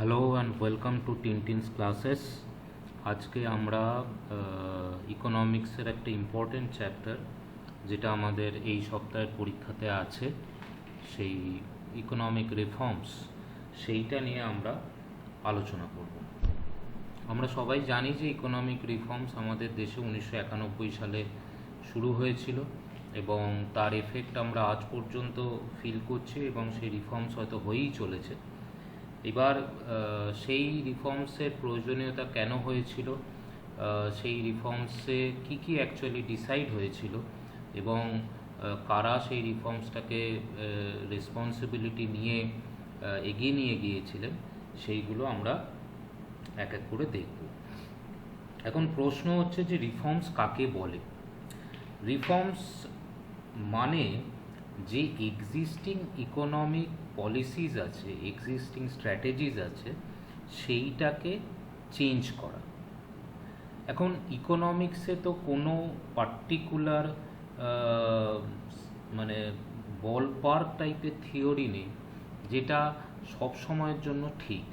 Hello and welcome to টিনটিনস classes. আজকে আমরা ইকোনমিক্সের একটা ইম্পর্টেন্ট চ্যাপ্টার, যেটা আমাদের এই সপ্তাহের পরীক্ষাতে আছে, সেই ইকোনমিক রিফর্মস, সেইটা নিয়ে আমরা আলোচনা করব। আমরা সবাই জানি যে ইকোনমিক রিফর্মস আমাদের দেশে 1991 সালে শুরু হয়েছিল এবং তার এফেক্ট আমরা আজ পর্যন্ত ফিল করছি এবং সেই রিফর্মস হয়তো হয়েই চলেছে। এবার সেই রিফর্মসের প্রয়োজনীয়তা কেন হয়েছিল, সেই রিফর্মসে কি কি অ্যাকচুয়ালি ডিসাইড হয়েছিল এবং কারা সেই রিফর্মসটাকে রেসপন্সিবিলিটি নিয়ে এগিয়ে নিয়ে গিয়েছিলেন, সেইগুলো আমরা এক এক করে দেখব। এখন প্রশ্ন হচ্ছে যে রিফর্মস কাকে বলে। রিফর্মস মানে যে এক্সিস্টিং ইকোনমিক পলিসিস আছে, এক্সিস্টিং স্ট্র্যাটেজিস আছে, সেইটাকে চেঞ্জ করা। এখন ইকোনমিক্সে তো কোনো পার্টিকুলার মানে বল পার্ক টাইপের থিওরি নেই যেটা সব সময়ের জন্য ঠিক।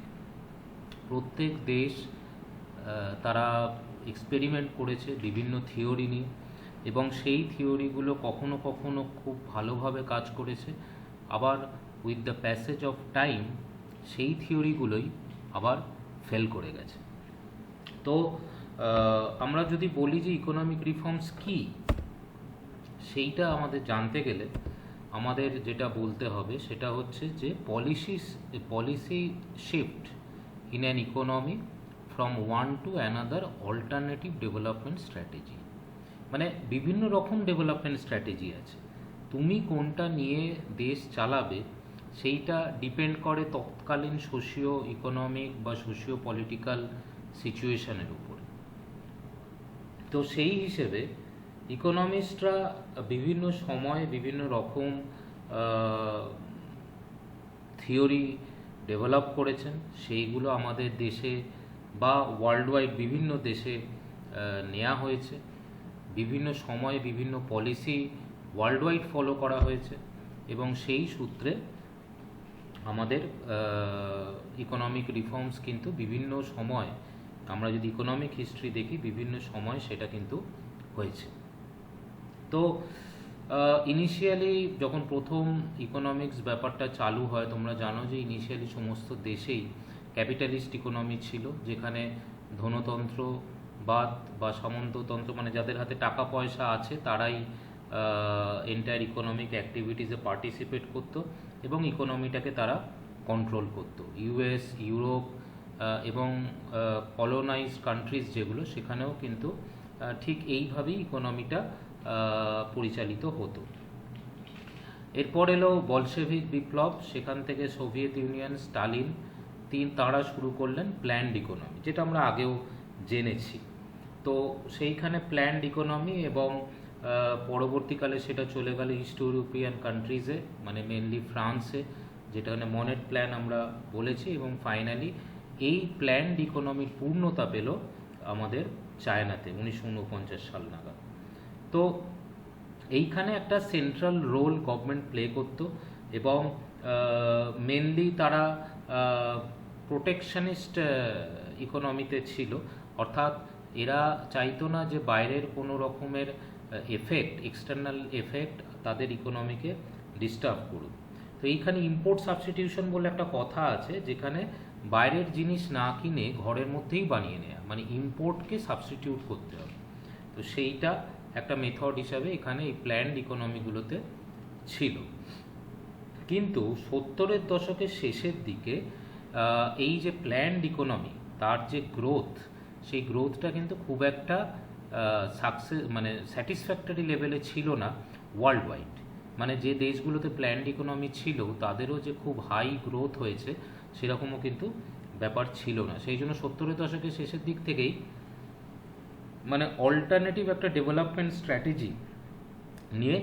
প্রত্যেক দেশ তারা এক্সপেরিমেন্ট করেছে বিভিন্ন থিওরি নিয়ে এবং সেই থিওরিগুলো কখনো কখনো খুব ভালোভাবে কাজ করেছে, আবার with the passage of time সেই থিওরিগুলোই আবার ফেল করে গেছে। তো আমরা যদি বলি যে ইকোনমিক রিফর্মস কি, সেইটা আমাদের জানতে গেলে আমাদের যেটা বলতে হবে সেটা হচ্ছে যে policy shift in an economy from one to another alternative development strategy. মানে বিভিন্ন রকম ডেভেলপমেন্ট স্ট্র্যাটেজি আছে, তুমি কোনটা নিয়ে দেশ চালাবে সেইটা ডিপেন্ড করে তৎকালীন সোশিও ইকোনমিক বা সোশিও পলিটিক্যাল সিচুয়েশনের উপরে। তো সেই হিসেবে ইকোনমিস্টরা বিভিন্ন সময়ে বিভিন্ন রকম থিওরি ডেভেলপ করেছেন, সেইগুলো আমাদের দেশে বা ওয়ার্ল্ড ওয়াইড বিভিন্ন দেশে নেওয়া হয়েছে। বিভিন্ন সময়ে বিভিন্ন পলিসি ওয়ার্ল্ড ওয়াইড ফলো করা হয়েছে এবং সেই সূত্রে আমাদের ইকোনমিক রিফর্মস কিন্তু বিভিন্ন সময়, আমরা যদি ইকোনমিক হিস্ট্রি দেখি, বিভিন্ন সময় সেটা কিন্তু হয়েছে। তো ইনিশিয়ালি যখন প্রথম ইকোনমিক্স ব্যাপারটা চালু হয়, তোমরা জানো যে ইনিশিয়ালি সমস্ত দেশেই ক্যাপিটালিস্ট ইকোনমি ছিল, যেখানে ধনতন্ত্র বা সামন্ততন্ত্র, মানে যাদের হাতে টাকা পয়সা আছে তারাই এন্টায়ার ইকোনমিক অ্যাক্টিভিটিসে পার্টিসিপেট করতো এবং ইকোনমিটাকে তারা কন্ট্রোল করতো। ইউএস, ইউরোপ এবং কলোনাইজড কান্ট্রিজ যেগুলো, সেখানেও কিন্তু ঠিক এইভাবেই ইকোনমিটা পরিচালিত হতো। এরপর এলো বলশেভিক বিপ্লব, সেখান থেকে সোভিয়েত ইউনিয়ন, স্টালিন তারা শুরু করলেন প্ল্যান্ড ইকোনমি, যেটা আমরা আগেও জেনেছি। তো সেইখানে প্ল্যান্ড ইকোনমি এবং পরবর্তীকালে সেটা চলে গেল ইস্ট ইউরোপিয়ান কান্ট্রিজে, মানে মেনলি ফ্রান্সে, যেটাখানে মনেট প্ল্যান আমরা বলেছি, এবং ফাইনালি এই প্ল্যান্ড ইকোনমির পূর্ণতা পেল আমাদের চায়নাতে 1949 সাল নাগাদ। তো এইখানে একটা সেন্ট্রাল রোল গভর্নমেন্ট প্লে করতো এবং মেনলি তারা প্রোটেকশনিস্ট ইকোনমিতে ছিল, অর্থাৎ এরা চাইতো না যে বাইরের কোনো রকমের এফেক্ট, এক্সটার্নাল এফেক্ট তাদের ইকোনমিকে ডিস্টার্ব করুক। তো এইখানে ইম্পোর্ট সাবস্টিটিউশন বলে একটা কথা আছে, যেখানে বাইরের জিনিস না কিনে ঘরের মধ্যেই বানিয়ে নেওয়া, মানে ইম্পোর্টকে সাবস্টিটিউট করতে হবে। তো সেইটা একটা মেথড হিসাবে এখানে এই প্ল্যান্ড ইকোনমিগুলোতে ছিল। কিন্তু 70-এর দশকের শেষের দিকে এই যে প্ল্যান্ড ইকোনমি, তার যে গ্রোথ, সেই গ্রোথটা কিন্তু খুব একটা মানে স্যাটিসফ্যাক্টরি লেভেলে ছিল না ওয়ার্ল্ড ওয়াইড। মানে যে দেশগুলোতে প্ল্যান্ড ইকোনমি ছিল তাদেরও যে খুব হাই গ্রোথ হয়েছে সেরকমও কিন্তু ব্যাপার ছিল না। সেই জন্য 70-এর দশকের শেষের দিক থেকেই মানে অল্টারনেটিভ একটা ডেভেলপমেন্ট স্ট্র্যাটেজি নিয়ে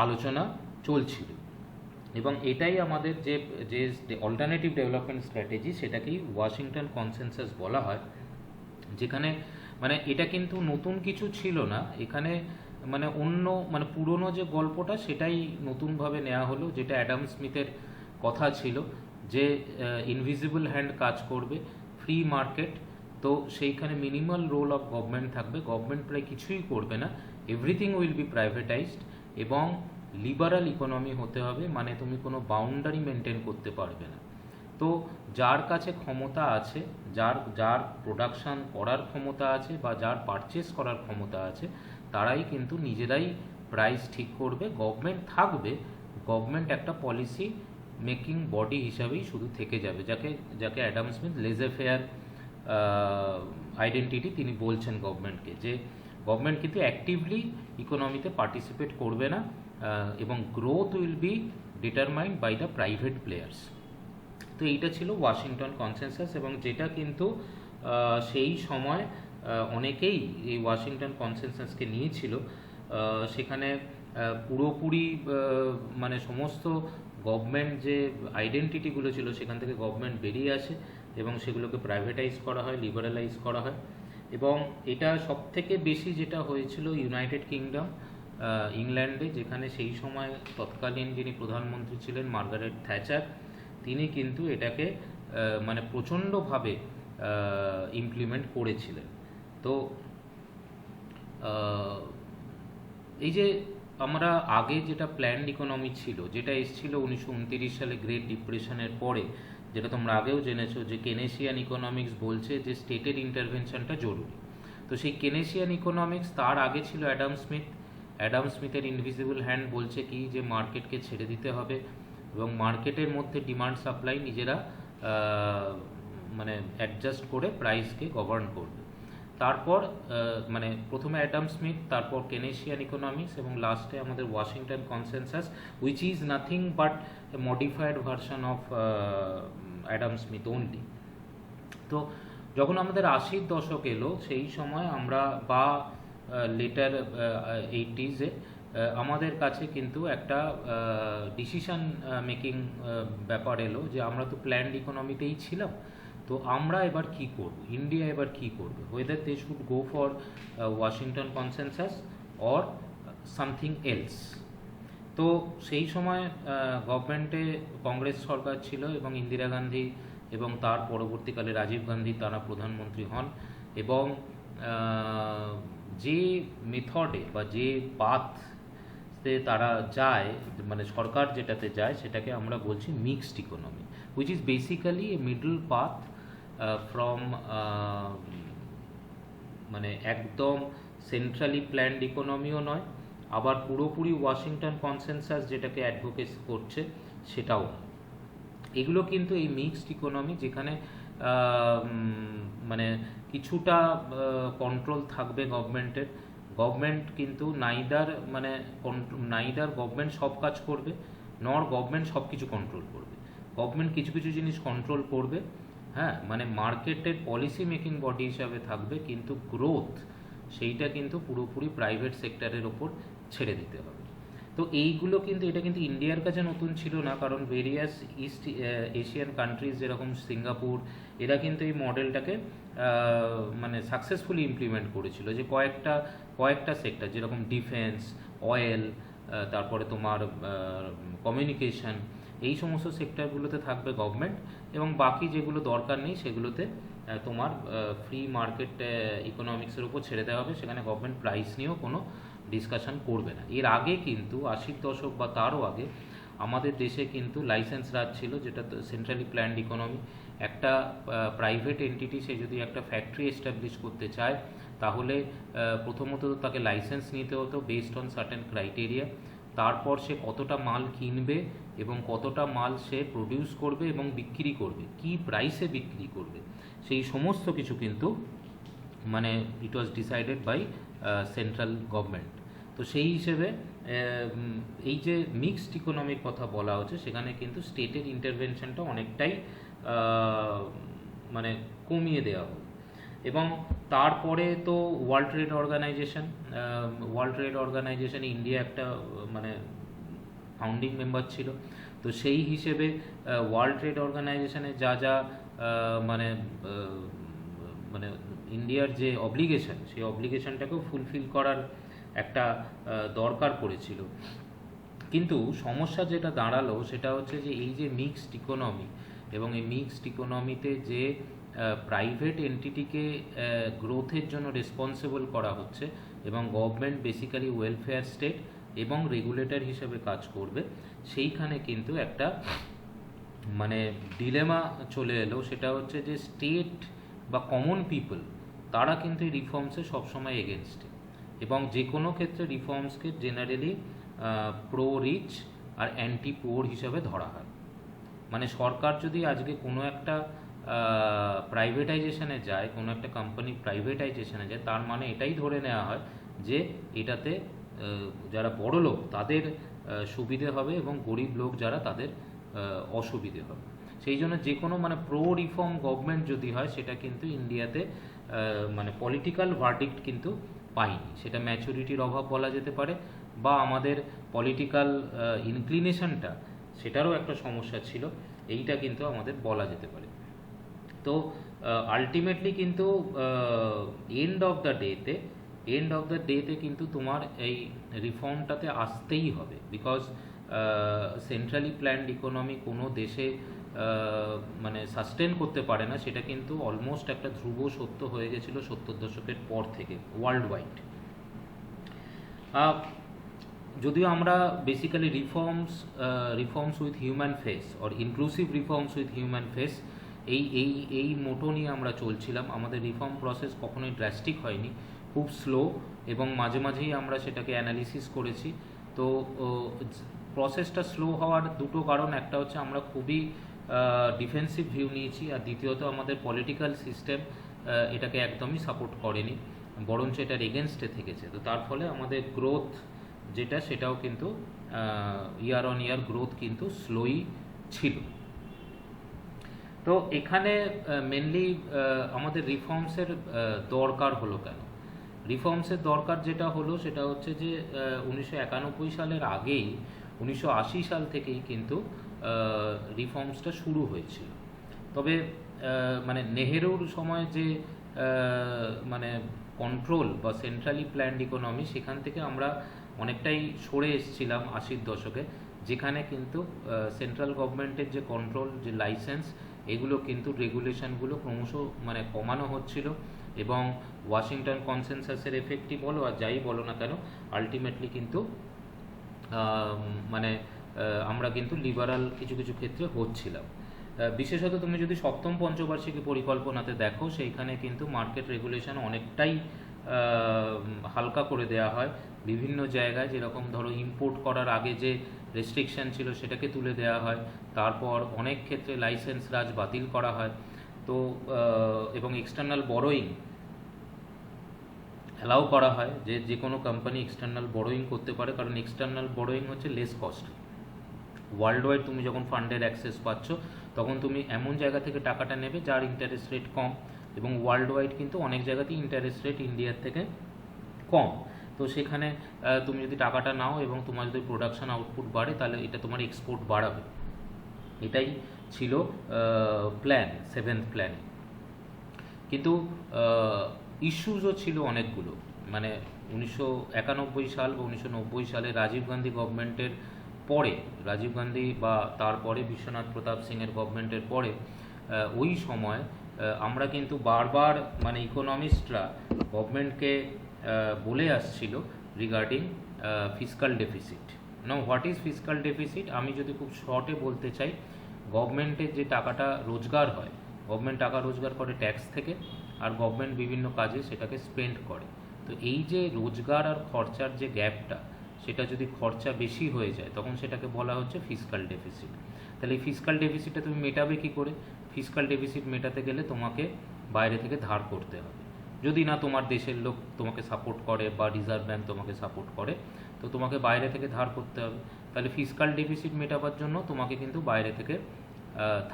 আলোচনা চলছিল এবং এটাই আমাদের যে অল্টারনেটিভ ডেভেলপমেন্ট স্ট্র্যাটেজি, সেটাকেই ওয়াশিংটন কনসেনসাস বলা হয়। যেখানে মানে এটা কিন্তু নতুন কিছু ছিল না, এখানে মানে মানে পুরনো যে গল্পটা সেটাই নতুনভাবে নেওয়া হলো, যেটা অ্যাডাম স্মিথের কথা ছিল যে ইনভিজিবল হ্যান্ড কাজ করবে, ফ্রি মার্কেট, তো সেইখানে মিনিমাল রোল অফ গভর্নমেন্ট থাকবে, গভর্নমেন্ট প্রায় কিছুই করবে না, এভরিথিং উইল বি প্রাইভেটাইজড, এবং লিবারাল ইকোনমি হতে হবে, মানে তুমি কোনো বাউন্ডারি মেনটেন করতে পারবে না। তো যার কাছে ক্ষমতা আছে, যার যার প্রোডাকশান করার ক্ষমতা আছে বা যার পারচেস করার ক্ষমতা আছে, তারাই কিন্তু নিজেরাই প্রাইস ঠিক করবে। গভর্নমেন্ট থাকবে, গভর্নমেন্ট একটা পলিসি মেকিং বডি হিসাবেই শুধু থেকে যাবে, যাকে অ্যাডাম স্মিথ লেজে ফেয়ার আইডেন্টিটি তিনি বলছেন গভর্নমেন্টকে, যে গভর্নমেন্ট কিন্তু অ্যাক্টিভলি ইকোনমিতে পার্টিসিপেট করবে না, এবং growth will be determined by the private players. তো এইটা ছিল ওয়াশিংটন কনসেনসাস, এবং যেটা কিন্তু সেই সময় অনেকেই এই ওয়াশিংটন কনসেনসাসকে নিয়েছিল। সেখানে পুরোপুরি মানে সমস্ত গভর্নমেন্ট যে আইডেন্টিটিগুলো ছিল সেখান থেকে গভর্নমেন্ট বেরিয়ে আসে এবং সেগুলোকে প্রাইভেটাইজ করা হয়, লিবারালাইজ করা হয়। এবং এটা সবথেকে বেশি যেটা হয়েছিল ইউনাইটেড কিংডম, ইংল্যান্ডে, যেখানে সেই সময় তৎকালীন যিনি প্রধানমন্ত্রী ছিলেন মার্গারেট থ্যাচার, তিনি কিন্তু এটাকে মানে প্রচণ্ডভাবে ইমপ্লিমেন্ট করেছিলেন। তো এই যে আমরা আগে যেটা প্ল্যান্ড ইকোনমি ছিল, যেটা এসেছিল 1929 সালে গ্রেট ডিপ্রেশনের পরে, যেটা তোমরা আগেও জেনেছো, যে কেনেসিয়ান ইকোনমিক্স বলছে যে স্টেটের ইন্টারভেনশনটা জরুরি। তো সেই কেনেসিয়ান ইকোনমিক্স, তার আগে ছিল অ্যাডাম স্মিথ। অ্যাডাম স্মিথের ইনভিজিবল হ্যান্ড বলছে কি, যে মার্কেটকে ছেড়ে দিতে হবে এবং মার্কেটের মধ্যে ডিমান্ড সাপ্লাই নিজেরা মানে অ্যাডজাস্ট করে প্রাইসকে গভর্ন করবে। তারপর মানে প্রথমে অ্যাডাম স্মিথ, তারপর কেনেসিয়ান ইকোনমিক্স, এবং লাস্টে আমাদের Washington consensus, which is nothing but A modified version of Adam Smith only. তো যখন আমাদের 80-র দশক এলো, সেই সময় আমরা বা লেটার 80s আমাদের কাছে কিন্তু একটা ডিসিশন মেকিং ব্যাপার এলো, যে আমরা তো প্ল্যান্ড ইকোনমিতেই ছিলাম, তো আমরা এবার কি করব, ইন্ডিয়া এবার কি করবে, whether they should go for Washington consensus or something else. তো সেই সময় গভর্নমেন্টে কংগ্রেস সরকার ছিল এবং ইন্দিরা গান্ধী এবং তার পরবর্তীকালে রাজীব গান্ধী তারা প্রধানমন্ত্রী হন, এবং যে মেথডে বা যে পাথে তারা যায়, মানে সরকার যেটাতে যায়, সেটাকে আমরা বলছি mixed economy, which is basically A middle path from মানে একদম সেন্ট্রালি প্ল্যান্ড ইকোনমিও নয়, আবার পুরোপুরি ওয়াশিংটন কনসেনসাস যেটাকে অ্যাডভোকেট করছে সেটাও নয়। এগুলো কিন্তু এই মিক্সড ইকোনমি, যেখানে মানে কিছুটা কন্ট্রোল থাকবে গভর্নমেন্টের। গভর্নমেন্ট কিন্তু নাইদার গভর্নমেন্ট সব কাজ করবে, নর গভর্নমেন্ট সব কিছু কন্ট্রোল করবে। গভর্নমেন্ট কিছু কিছু জিনিস কন্ট্রোল করবে, হ্যাঁ, মানে মার্কেটের পলিসি মেকিং বডি হিসাবে থাকবে, কিন্তু গ্রোথ সেইটা কিন্তু পুরোপুরি প্রাইভেট সেক্টরের ওপর ছেড়ে দিতে হবে। তো এইগুলো কিন্তু, এটা কিন্তু ইন্ডিয়ার কাছে নতুন ছিল না, কারণ ভেরিয়াস ইস্ট এশিয়ান কান্ট্রিজ যেরকম সিঙ্গাপুর, এরা কিন্তু এই মডেলটাকে মানে সাকসেসফুলি ইমপ্লিমেন্ট করেছিল, যে কয়েকটা সেক্টর, যেরকম ডিফেন্স, অয়েল, তারপরে তোমার কমিউনিকেশন, এই সমস্ত সেক্টরগুলোতে থাকবে গভর্নমেন্ট, এবং বাকি যেগুলো দরকার নেই সেগুলোতে তোমার ফ্রি মার্কেট ইকোনমিক্সের উপর ছেড়ে দেওয়া হবে, সেখানে গভর্নমেন্ট প্রাইস নিয়েও কোনো ডিসকাশন করবে না। এর আগে কিন্তু 80-র দশক বা তারও আগে আমাদের দেশে কিন্তু লাইসেন্স রাজ ছিল, যেটা সেন্ট্রালি প্ল্যান্ড ইকোনমি। একটা প্রাইভেট এন্টিটি সে যদি একটা ফ্যাক্টরি এস্টাবলিশ করতে চায়, তাহলে প্রথমত তাকে লাইসেন্স নিতে হতো বেসড অন সার্টেন ক্রাইটেরিয়া। তারপর সে কতটা মাল কিনবে এবং কতটা মাল সে প্রডিউস করবে এবং বিক্রি করবে, কি প্রাইসে বিক্রি করবে, সেই সমস্ত কিছু কিন্তু মানে it was decided by central government. তো সেই হিসেবে এই যে মিক্সড ইকোনমির কথা বলা হচ্ছে, সেখানে কিন্তু স্টেটের ইন্টারভেনশনটা অনেকটাই মানে কমিয়ে দেওয়া হলো। এবং তারপরে তো ওয়ার্ল্ড ট্রেড অর্গানাইজেশনে ইন্ডিয়া একটা মানে ফাউন্ডিং মেম্বার ছিল। তো সেই হিসেবে ওয়ার্ল্ড ট্রেড অর্গানাইজেশনে যা যা মানে মানে ইন্ডিয়ার যে অব্লিগেশন, সেই অব্লিগেশনটাকেও ফুলফিল করার একটা দরকার পড়েছিল। কিন্তু সমস্যা যেটা দাঁড়ালো সেটা হচ্ছে যে এই যে মিক্সড ইকোনমি, এবং এই মিক্সড ইকোনমিতে যে প্রাইভেট এন্টিটিকে গ্রোথের জন্য রেসপন্সিবল করা হচ্ছে এবং গভর্নমেন্ট বেসিক্যালি ওয়েলফেয়ার স্টেট এবং রেগুলেটর হিসেবে কাজ করবে, সেইখানে কিন্তু একটা মানে ডিলেমা চলে এলো। সেটা হচ্ছে যে স্টেট বা কমন পিপল তারা কিন্তু এই রিফর্মসে সবসময় এগেনস্টে, এবং যে কোনো ক্ষেত্রে রিফর্মসকে জেনারেলি প্রো রিচ আর অ্যান্টি পোর হিসাবে ধরা হয়। মানে সরকার যদি আজকে কোনো একটা প্রাইভেটাইজেশনে যায়, কোনো একটা কোম্পানি প্রাইভেটাইজেশনে যায়, তার মানে এটাই ধরে নেওয়া হয় যে এটাতে যারা বড় লোক তাদের সুবিধে হবে এবং গরিব লোক যারা তাদের অসুবিধে হবে। সেই জন্য যে কোনো মানে প্রো রিফর্ম গভর্নমেন্ট যদি হয় সেটা কিন্তু ইন্ডিয়াতে মানে পলিটিক্যাল ভার্ডিক্ট কিন্তু পাইনি। সেটা ম্যাচুরিটির অভাব বলা যেতে পারে, বা আমাদের পলিটিক্যাল ইনক্লিনেশনটা সেটারও একটা সমস্যা ছিল, এইটা কিন্তু আমাদের বলা যেতে পারে। তো আলটিমেটলি কিন্তু এন্ড অফ দ্য ডেতে কিন্তু তোমার এই রিফর্মটাতে আসতেই হবে, বিকজ সেন্ট্রালি প্ল্যান্ড ইকোনমি কোনো দেশে মানে সাস্টেন করতে পারে না, সেটা কিন্তু অলমোস্ট একটা ধ্রুব সত্য হয়ে গেছিলো 70 দশকের পর থেকে ওয়ার্ল্ড ওয়াইড। যদিও আমরা basically reforms with human face or inclusive reforms with human face এই মোটো নিয়ে আমরা চলছিলাম। আমাদের রিফর্ম প্রসেস কখনোই ড্রাস্টিক হয়নি, খুব স্লো, এবং মাঝে মাঝেই আমরা সেটাকে অ্যানালিসিস করেছি। তো প্রসেসটা স্লো হওয়ার দুটো কারণ, একটা হচ্ছে আমরা খুবই ডিফেন্সিভ ভিউ নিয়েছি, আর দ্বিতীয়ত আমাদের পলিটিক্যাল সিস্টেম এটাকে একদমই সাপোর্ট করেনি, বরঞ্চ এটার এগেনস্টে থেকেছে। তো তার ফলে আমাদের গ্রোথ যেটা সেটাও কিন্তু ইয়ার অন ইয়ার গ্রোথ কিন্তু স্লোই ছিল। তো এখানে মেনলি আমাদের রিফর্মসের দরকার হলো কেন? রিফর্মসের দরকার যেটা হলো সেটা হচ্ছে যে 1991 সালের আগেই 1980 সাল থেকেই কিন্তু রিফর্মসটা শুরু হয়েছিল। তবে মানে নেহেরুর সময় যে মানে কন্ট্রোল বা সেন্ট্রালি প্ল্যান্ড ইকোনমি, সেখান থেকে আমরা অনেকটাই সরে এসেছিলাম 80-র দশকে, যেখানে কিন্তু সেন্ট্রাল গভর্নমেন্টের যে কন্ট্রোল, যে লাইসেন্স, এগুলো কিন্তু রেগুলেশনগুলো ক্রমশ মানে কমানো হচ্ছিল, এবং ওয়াশিংটন কনসেনসাসের এফেক্টই বলো আর যাই বলো না কেন, আলটিমেটলি কিন্তু মানে আমরা কিন্তু লিবারাল কিছু কিছু ক্ষেত্রে হচ্ছিলাম। বিশেষত তুমি যদি সপ্তম পঞ্চবার্ষিকী পরিকল্পনাতে দেখো, সেইখানে কিন্তু মার্কেট রেগুলেশন অনেকটাই হালকা করে দেওয়া হয় বিভিন্ন জায়গায়। যেরকম ধরো ইম্পোর্ট করার আগে যে রেস্ট্রিকশন ছিল সেটাকে তুলে দেওয়া হয়, তারপর অনেক ক্ষেত্রে লাইসেন্স রাজ বাতিল করা হয়। তো এবং এক্সটার্নাল বরোয়িং অ্যালাউ করা হয়, যে কোনো কোম্পানি এক্সটার্নাল বরোয়িং করতে পারে, কারণ এক্সটার্নাল বরোয়িং হচ্ছে লেস কস্ট। ওয়ার্ল্ড ওয়াইড তুমি যখন ফান্ডের অ্যাক্সেস পাচ্ছ, তখন তুমি এমন জায়গা থেকে টাকাটা নেবে যার ইন্টারেস্ট রেট কম, এবং ওয়ার্ল্ড ওয়াইড কিন্তু অনেক জায়গাতেই ইন্টারেস্ট রেট ইন্ডিয়ার থেকে কম। তো সেখানে তুমি যদি টাকাটা নাও এবং তোমার যদি প্রোডাকশন আউটপুট বাড়ে, তাহলে এটা তোমার এক্সপোর্ট বাড়াবে। এটাই ছিল প্ল্যান, 7th প্ল্যানে। কিন্তু ইস্যুসও ছিল অনেকগুলো। মানে 1991 সাল বা 1990 সালে রাজীব গান্ধী গভর্নমেন্টের পরে, রাজীব গান্ধী বা তারপরে বিশ্বনাথ প্রতাপ সিংয়ের গভর্নমেন্টের পরে, ওই সময় আমরা কিন্তু বারবার মানে ইকোনমিস্টরা গভর্নমেন্টকে বলে আসছিল regarding fiscal deficit. Now what is fiscal deficit? আমি যদি খুব শর্টে বলতে চাই, গভর্নমেন্টের যে টাকাটা রোজগার হয়, গভর্নমেন্ট টাকা রোজগার করে ট্যাক্স থেকে, আর গভর্নমেন্ট বিভিন্ন কাজে সেটাকে স্পেন্ড করে। তো এই যে রোজগার আর খরচার যে গ্যাপটা, সেটা যদি খরচা বেশি হয়ে যায়, তখন সেটাকে বলা হচ্ছে ফিসকাল ডেফিসিট। তাহলে এই ফিসকাল ডেফিসিটটা তুমি মেটাবে কী করে? ফিসকাল ডেফিসিট মেটাতে গেলে তোমাকে বাইরে থেকে ধার করতে হবে। যদি না তোমার দেশের লোক তোমাকে সাপোর্ট করে বা রিজার্ভ ব্যাঙ্ক তোমাকে সাপোর্ট করে, তো তোমাকে বাইরে থেকে ধার করতে হবে। তাহলে ফিসকাল ডেফিসিট মেটাবার জন্য তোমাকে কিন্তু বাইরে থেকে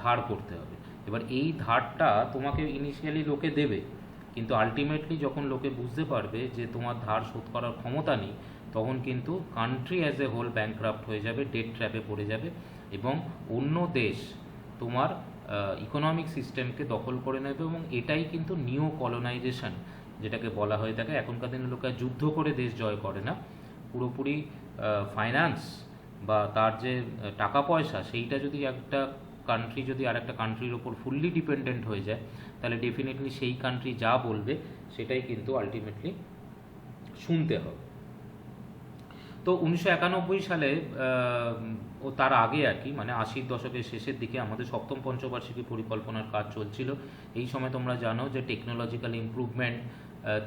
ধার করতে হবে। এবার এই ধারটা তোমাকে ইনিশিয়ালি লোকে দেবে, কিন্তু আলটিমেটলি যখন লোকে বুঝতে পারবে যে তোমার ধার শোধ করার ক্ষমতা নেই, তখন কিন্তু country as a whole bankrupt হয়ে যাবে, ডেট ট্র্যাপে পড়ে যাবে, এবং অন্য দেশ তোমার ইকোনমিক সিস্টেমকে দখল করে নেবে। এবং এটাই কিন্তু নিউ কলোনাইজেশন যেটাকে বলা হয়ে থাকে। এখনকার দিনের লোকেরা যুদ্ধ করে দেশ জয় করে না, পুরোপুরি ফাইন্যান্স বা তার যে টাকা পয়সা, সেইটা যদি একটা কান্ট্রি যদি আরেকটা কান্ট্রির ওপর ফুললি ডিপেন্ডেন্ট হয়ে যায়, তাহলে ডেফিনেটলি সেই কান্ট্রি যা বলবে সেটাই কিন্তু আলটিমেটলি শুনতে হবে। তো 1991 সালে ও তার আগে আর কি, মানে 80-র দশকের শেষের দিকে আমাদের সপ্তম পঞ্চবার্ষিকী পরিকল্পনার কাজ চলছিল। এই সময় তোমরা জানো যে টেকনোলজিক্যাল ইমপ্রুভমেন্ট,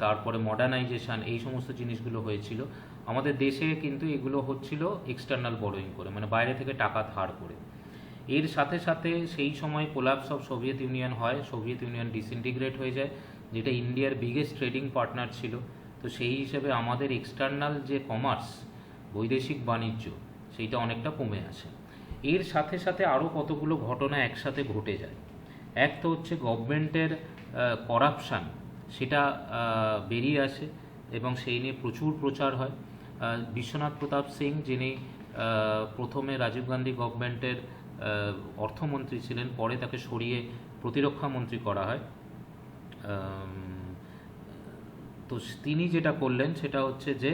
তারপরে মডার্নাইজেশন, এই সমস্ত জিনিসগুলো হয়েছিল আমাদের দেশে। কিন্তু এগুলো হচ্ছিল এক্সটার্নাল বরোয়িং করে, মানে বাইরে থেকে টাকা ধার করে। এর সাথে সাথে সেই সময় কোলাপস অফ সোভিয়েত ইউনিয়ন হয়, সোভিয়েত ইউনিয়ন ডিসইন্টিগ্রেট হয়ে যায়, যেটা ইন্ডিয়ার বিগেস্ট ট্রেডিং পার্টনার ছিল। তো সেই হিসেবে আমাদের এক্সটার্নাল যে কমার্স, বৈদেশিক বাণিজ্য, সেইটা অনেকটা কমে আসে। এর সাথে সাথে আরও কতগুলো ঘটনা একসাথে ঘটে যায়। এক তো হচ্ছে গভর্নমেন্টের করাপশান, সেটা বেরিয়ে আসে এবং সেই নিয়ে প্রচুর প্রচার হয়। বিশ্বনাথ প্রতাপ সিং, যিনি প্রথমে রাজীব গান্ধী গভর্নমেন্টের অর্থমন্ত্রী ছিলেন, পরে তাকে সরিয়ে প্রতিরক্ষা মন্ত্রী করা হয়। তো তিনি যেটা করলেন সেটা হচ্ছে যে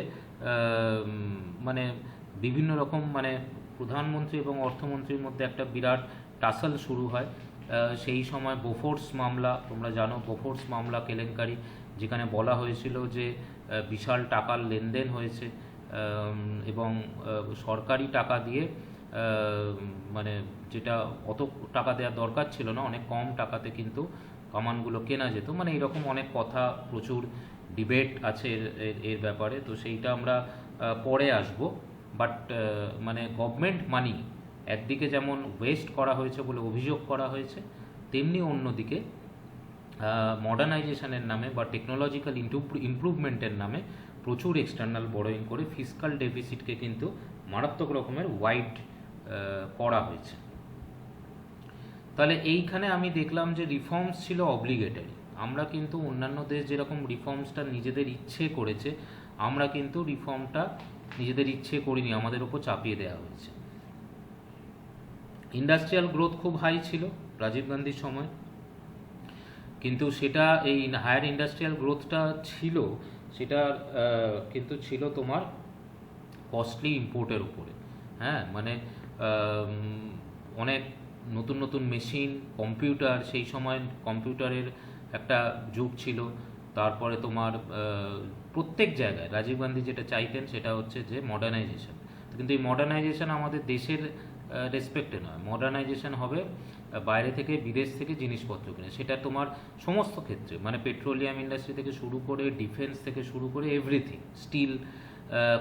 মানে বিভিন্ন রকম, মানে প্রধানমন্ত্রী এবং অর্থমন্ত্রীর মধ্যে একটা বিরাট টাসল শুরু হয়। সেই সময় বোফোর্স মামলা, তোমরা জানো বোফোর্স মামলা কেলেঙ্কারি, যেখানে বলা হয়েছিল যে বিশাল টাকার লেনদেন হয়েছে এবং সরকারি টাকা দিয়ে, মানে যেটা অত টাকা দেওয়ার দরকার ছিল না, অনেক কম টাকাতে কিন্তু কামানগুলো কেনা যেত। মানে এরকম অনেক কথা, প্রচুর ডিবেট আছে এর ব্যাপারে, তো সেইটা আমরা পরে আসব। বাট মানে গভর্নমেন্ট মানি একদিকে যেমন ওয়েস্ট করা হয়েছে বলে অভিযোগ করা হয়েছে, তেমনি অন্যদিকে মডার্নাইজেশনের নামে বা টেকনোলজিক্যাল ইমপ্রুভমেন্টের নামে প্রচুর এক্সটার্নাল বরোয়িং করে ফিসকাল ডেফিসিটকে কিন্তু মারাত্মক রকমের ওয়াইড করা হয়েছে। তাহলে এইখানে আমি দেখলাম যে রিফর্মস ছিল অব্লিগেটরি। আমরা কিন্তু অন্যান্য দেশ যেরকম রিফর্মসটা নিজেদের ইচ্ছে করেছে, আমরা কিন্তু রিফর্মটা নিজেদের ইচ্ছে করিনি, আমাদের ওপর চাপিয়ে দেওয়া হয়েছে। ইন্ডাস্ট্রিয়াল গ্রোথ খুব হাই ছিল রাজীব গান্ধীর সময়, কিন্তু সেটা এই হায়ার ইন্ডাস্ট্রিয়াল গ্রোথটা ছিল, সেটা কিন্তু ছিল তোমার কস্টলি ইম্পোর্টের উপরে। হ্যাঁ, মানে অনেক নতুন নতুন মেশিন, কম্পিউটার, সেই সময় কম্পিউটারের একটা যুগ ছিল। তারপরে তোমার প্রত্যেক জায়গায় রাজীব গান্ধী যেটা চাইতেন সেটা হচ্ছে যে মডার্নাইজেশন। কিন্তু এই মডার্নাইজেশন আমাদের দেশের রেসপেক্টে নয়, মডার্নাইজেশন হবে বাইরে থেকে, বিদেশ থেকে জিনিসপত্র কিনে। সেটা তোমার সমস্ত ক্ষেত্রে, মানে পেট্রোলিয়াম ইন্ডাস্ট্রি থেকে শুরু করে, ডিফেন্স থেকে শুরু করে, এভরিথিং, স্টিল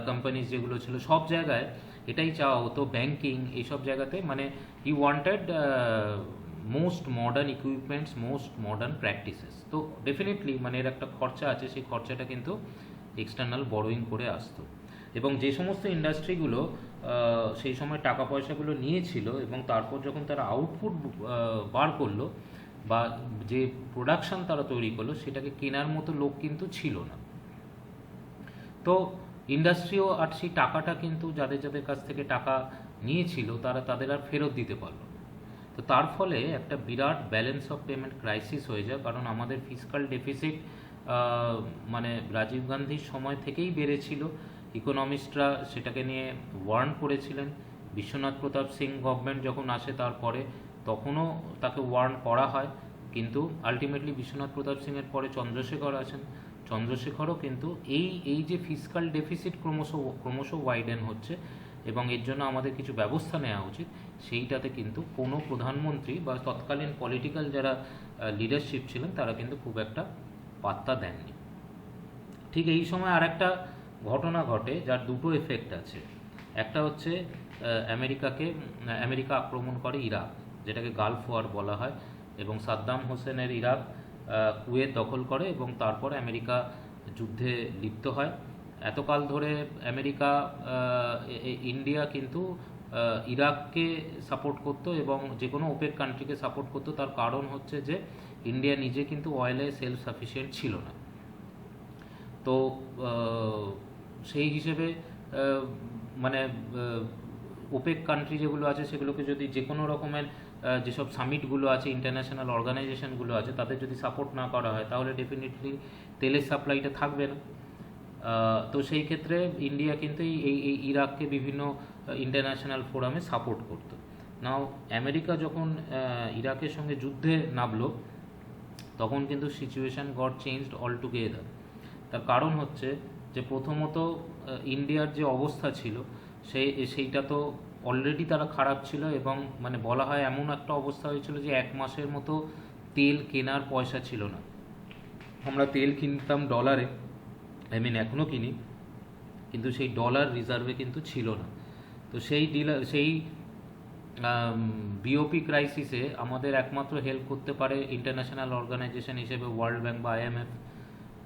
কোম্পানিজ যেগুলো ছিল, সব জায়গায় এটাই চাওয়া হতো। ব্যাংকিং, এইসব জায়গাতে মানে he wanted most modern equipments, most modern practices. তো ডেফিনেটলি মানে এর একটা খরচা আছে, সেই খরচাটা কিন্তু এক্সটার্নাল বরোয়িং করে আসতো। এবং যে সমস্ত ইন্ডাস্ট্রিগুলো সেই সময় টাকা পয়সাগুলো নিয়েছিল এবং তারপর যখন তারা আউটপুট বার করলো বা যে প্রোডাকশান তারা তৈরি করলো, সেটাকে কেনার মতো লোক কিন্তু ছিল না। তো ইন্ডাস্ট্রিও আর সেই টাকাটা কিন্তু যাদের যাদের কাছ থেকে টাকা নিয়েছিল তারা তাদের আর ফেরত দিতে পারলো না। তো তার ফলে একটা বিরাট ব্যালেন্স অফ পেমেন্ট ক্রাইসিস হয়ে যায়, কারণ আমাদের ফিসকাল ডেফিসিট মানে রাজীব গান্ধীর সময় থেকেই বেড়েছিল। ইকোনমিস্টরা সেটাকে নিয়ে ওয়ার্ন করেছিলেন। বিশ্বনাথ প্রতাপ সিং গভর্নমেন্ট যখন আসে তারপরে, তখনও তাকে ওয়ার্ন করা হয়, কিন্তু আলটিমেটলি বিশ্বনাথ প্রতাপ সিংয়ের পরে চন্দ্রশেখর আসেন। চন্দ্রশেখরও কিন্তু এই যে ফিসকাল ডেফিসিট ক্রমশ ওয়াইডেন হচ্ছে এবং এর জন্য আমাদের কিছু ব্যবস্থা নেওয়া উচিত, সেইটাতে কিন্তু কোনো প্রধানমন্ত্রী বা তৎকালীন পলিটিক্যাল যারা লিডারশিপ ছিলেন তারা কিন্তু খুব একটা পাত্তা দেননি। ঠিক এই সময় আর একটা ঘটনা ঘটে যার দুটো এফেক্ট আছে। একটা হচ্ছে আমেরিকা আক্রমণ করে ইরাক, যেটাকে গালফ ওয়ার বলা হয়, এবং সাদ্দাম হোসেনের ইরাক কুয়েত দখল করে এবং তারপরে আমেরিকা যুদ্ধে লিপ্ত হয়। এতকাল ধরে আমেরিকা, ইন্ডিয়া কিন্তু ইরাককে সাপোর্ট করতো এবং যে কোনো ওপেক কান্ট্রিকে সাপোর্ট করতো। তার কারণ হচ্ছে যে ইন্ডিয়া নিজে কিন্তু অয়েলে সেলফ সাফিসিয়েন্ট ছিল না। তো সেই হিসেবে মানে ওপেক কান্ট্রি যেগুলো আছে সেগুলোকে যদি যে কোনো রকমের যেসব সামিটগুলো আছে, ইন্টারন্যাশনাল অর্গানাইজেশনগুলো আছে, তাদের যদি সাপোর্ট না করা হয় তাহলে ডেফিনেটলি তেলের সাপ্লাইটা থাকবে না। তো সেই ক্ষেত্রে ইন্ডিয়া কিন্তু এই ইরাককে বিভিন্ন ইন্টারন্যাশনাল ফোরামে সাপোর্ট করতো। নাও আমেরিকা যখন ইরাকের সঙ্গে যুদ্ধে নামলো, তখন কিন্তু situation goat changed all together. তার কারণ হচ্ছে যে প্রথমত ইন্ডিয়ার যে অবস্থা ছিল সেইটা তো অলরেডি তারা খারাপ ছিল, এবং মানে বলা হয় এমন একটা অবস্থা হয়েছিল যে 1 মাসের মতো তেল কেনার পয়সা ছিল না। আমরা তেল কিনতাম ডলারে, এখনও কিনি, কিন্তু সেই ডলার রিজার্ভে কিন্তু ছিল না। তো সেই বিওপি ক্রাইসিসে আমাদের একমাত্র হেল্প করতে পারে ইন্টারন্যাশনাল অর্গানাইজেশন হিসেবে ওয়ার্ল্ড ব্যাংক বা আইএমএফ।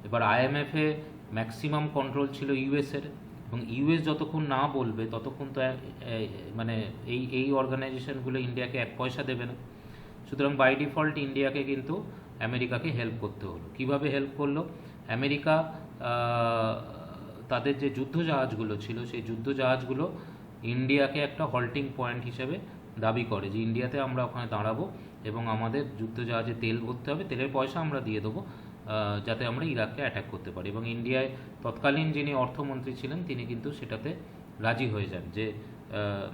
এবার আইএমএফে ম্যাক্সিমাম কন্ট্রোল ছিল ইউএসের, এবং ইউএস যতক্ষণ না বলবে ততক্ষণ তো মানে এই অর্গানাইজেশনগুলো ইন্ডিয়াকে 1 পয়সা দেবে না। সুতরাং বাই ডিফল্ট ইন্ডিয়াকে কিন্তু আমেরিকাকে হেল্প করতে হলো। কিভাবে হেল্প করলো? আমেরিকা তাদের যে যুদ্ধজাহাজগুলো ছিল সেই যুদ্ধজাহাজগুলো ইন্ডিয়াকে একটা হল্টিং পয়েন্ট হিসেবে দাবি করে, যে ইন্ডিয়াতে আমরা ওখানে দাঁড়াবো এবং আমাদের যুদ্ধজাহাজে তেল ভরতে হবে, তেলের পয়সা আমরা দিয়ে দেবো, যাতে আমরা ইরাককে অ্যাটাক করতে পারি। এবং ইন্ডিয়ায় তৎকালীন যিনি অর্থমন্ত্রী ছিলেন তিনি কিন্তু সেটাতে রাজি হয়ে যান, যে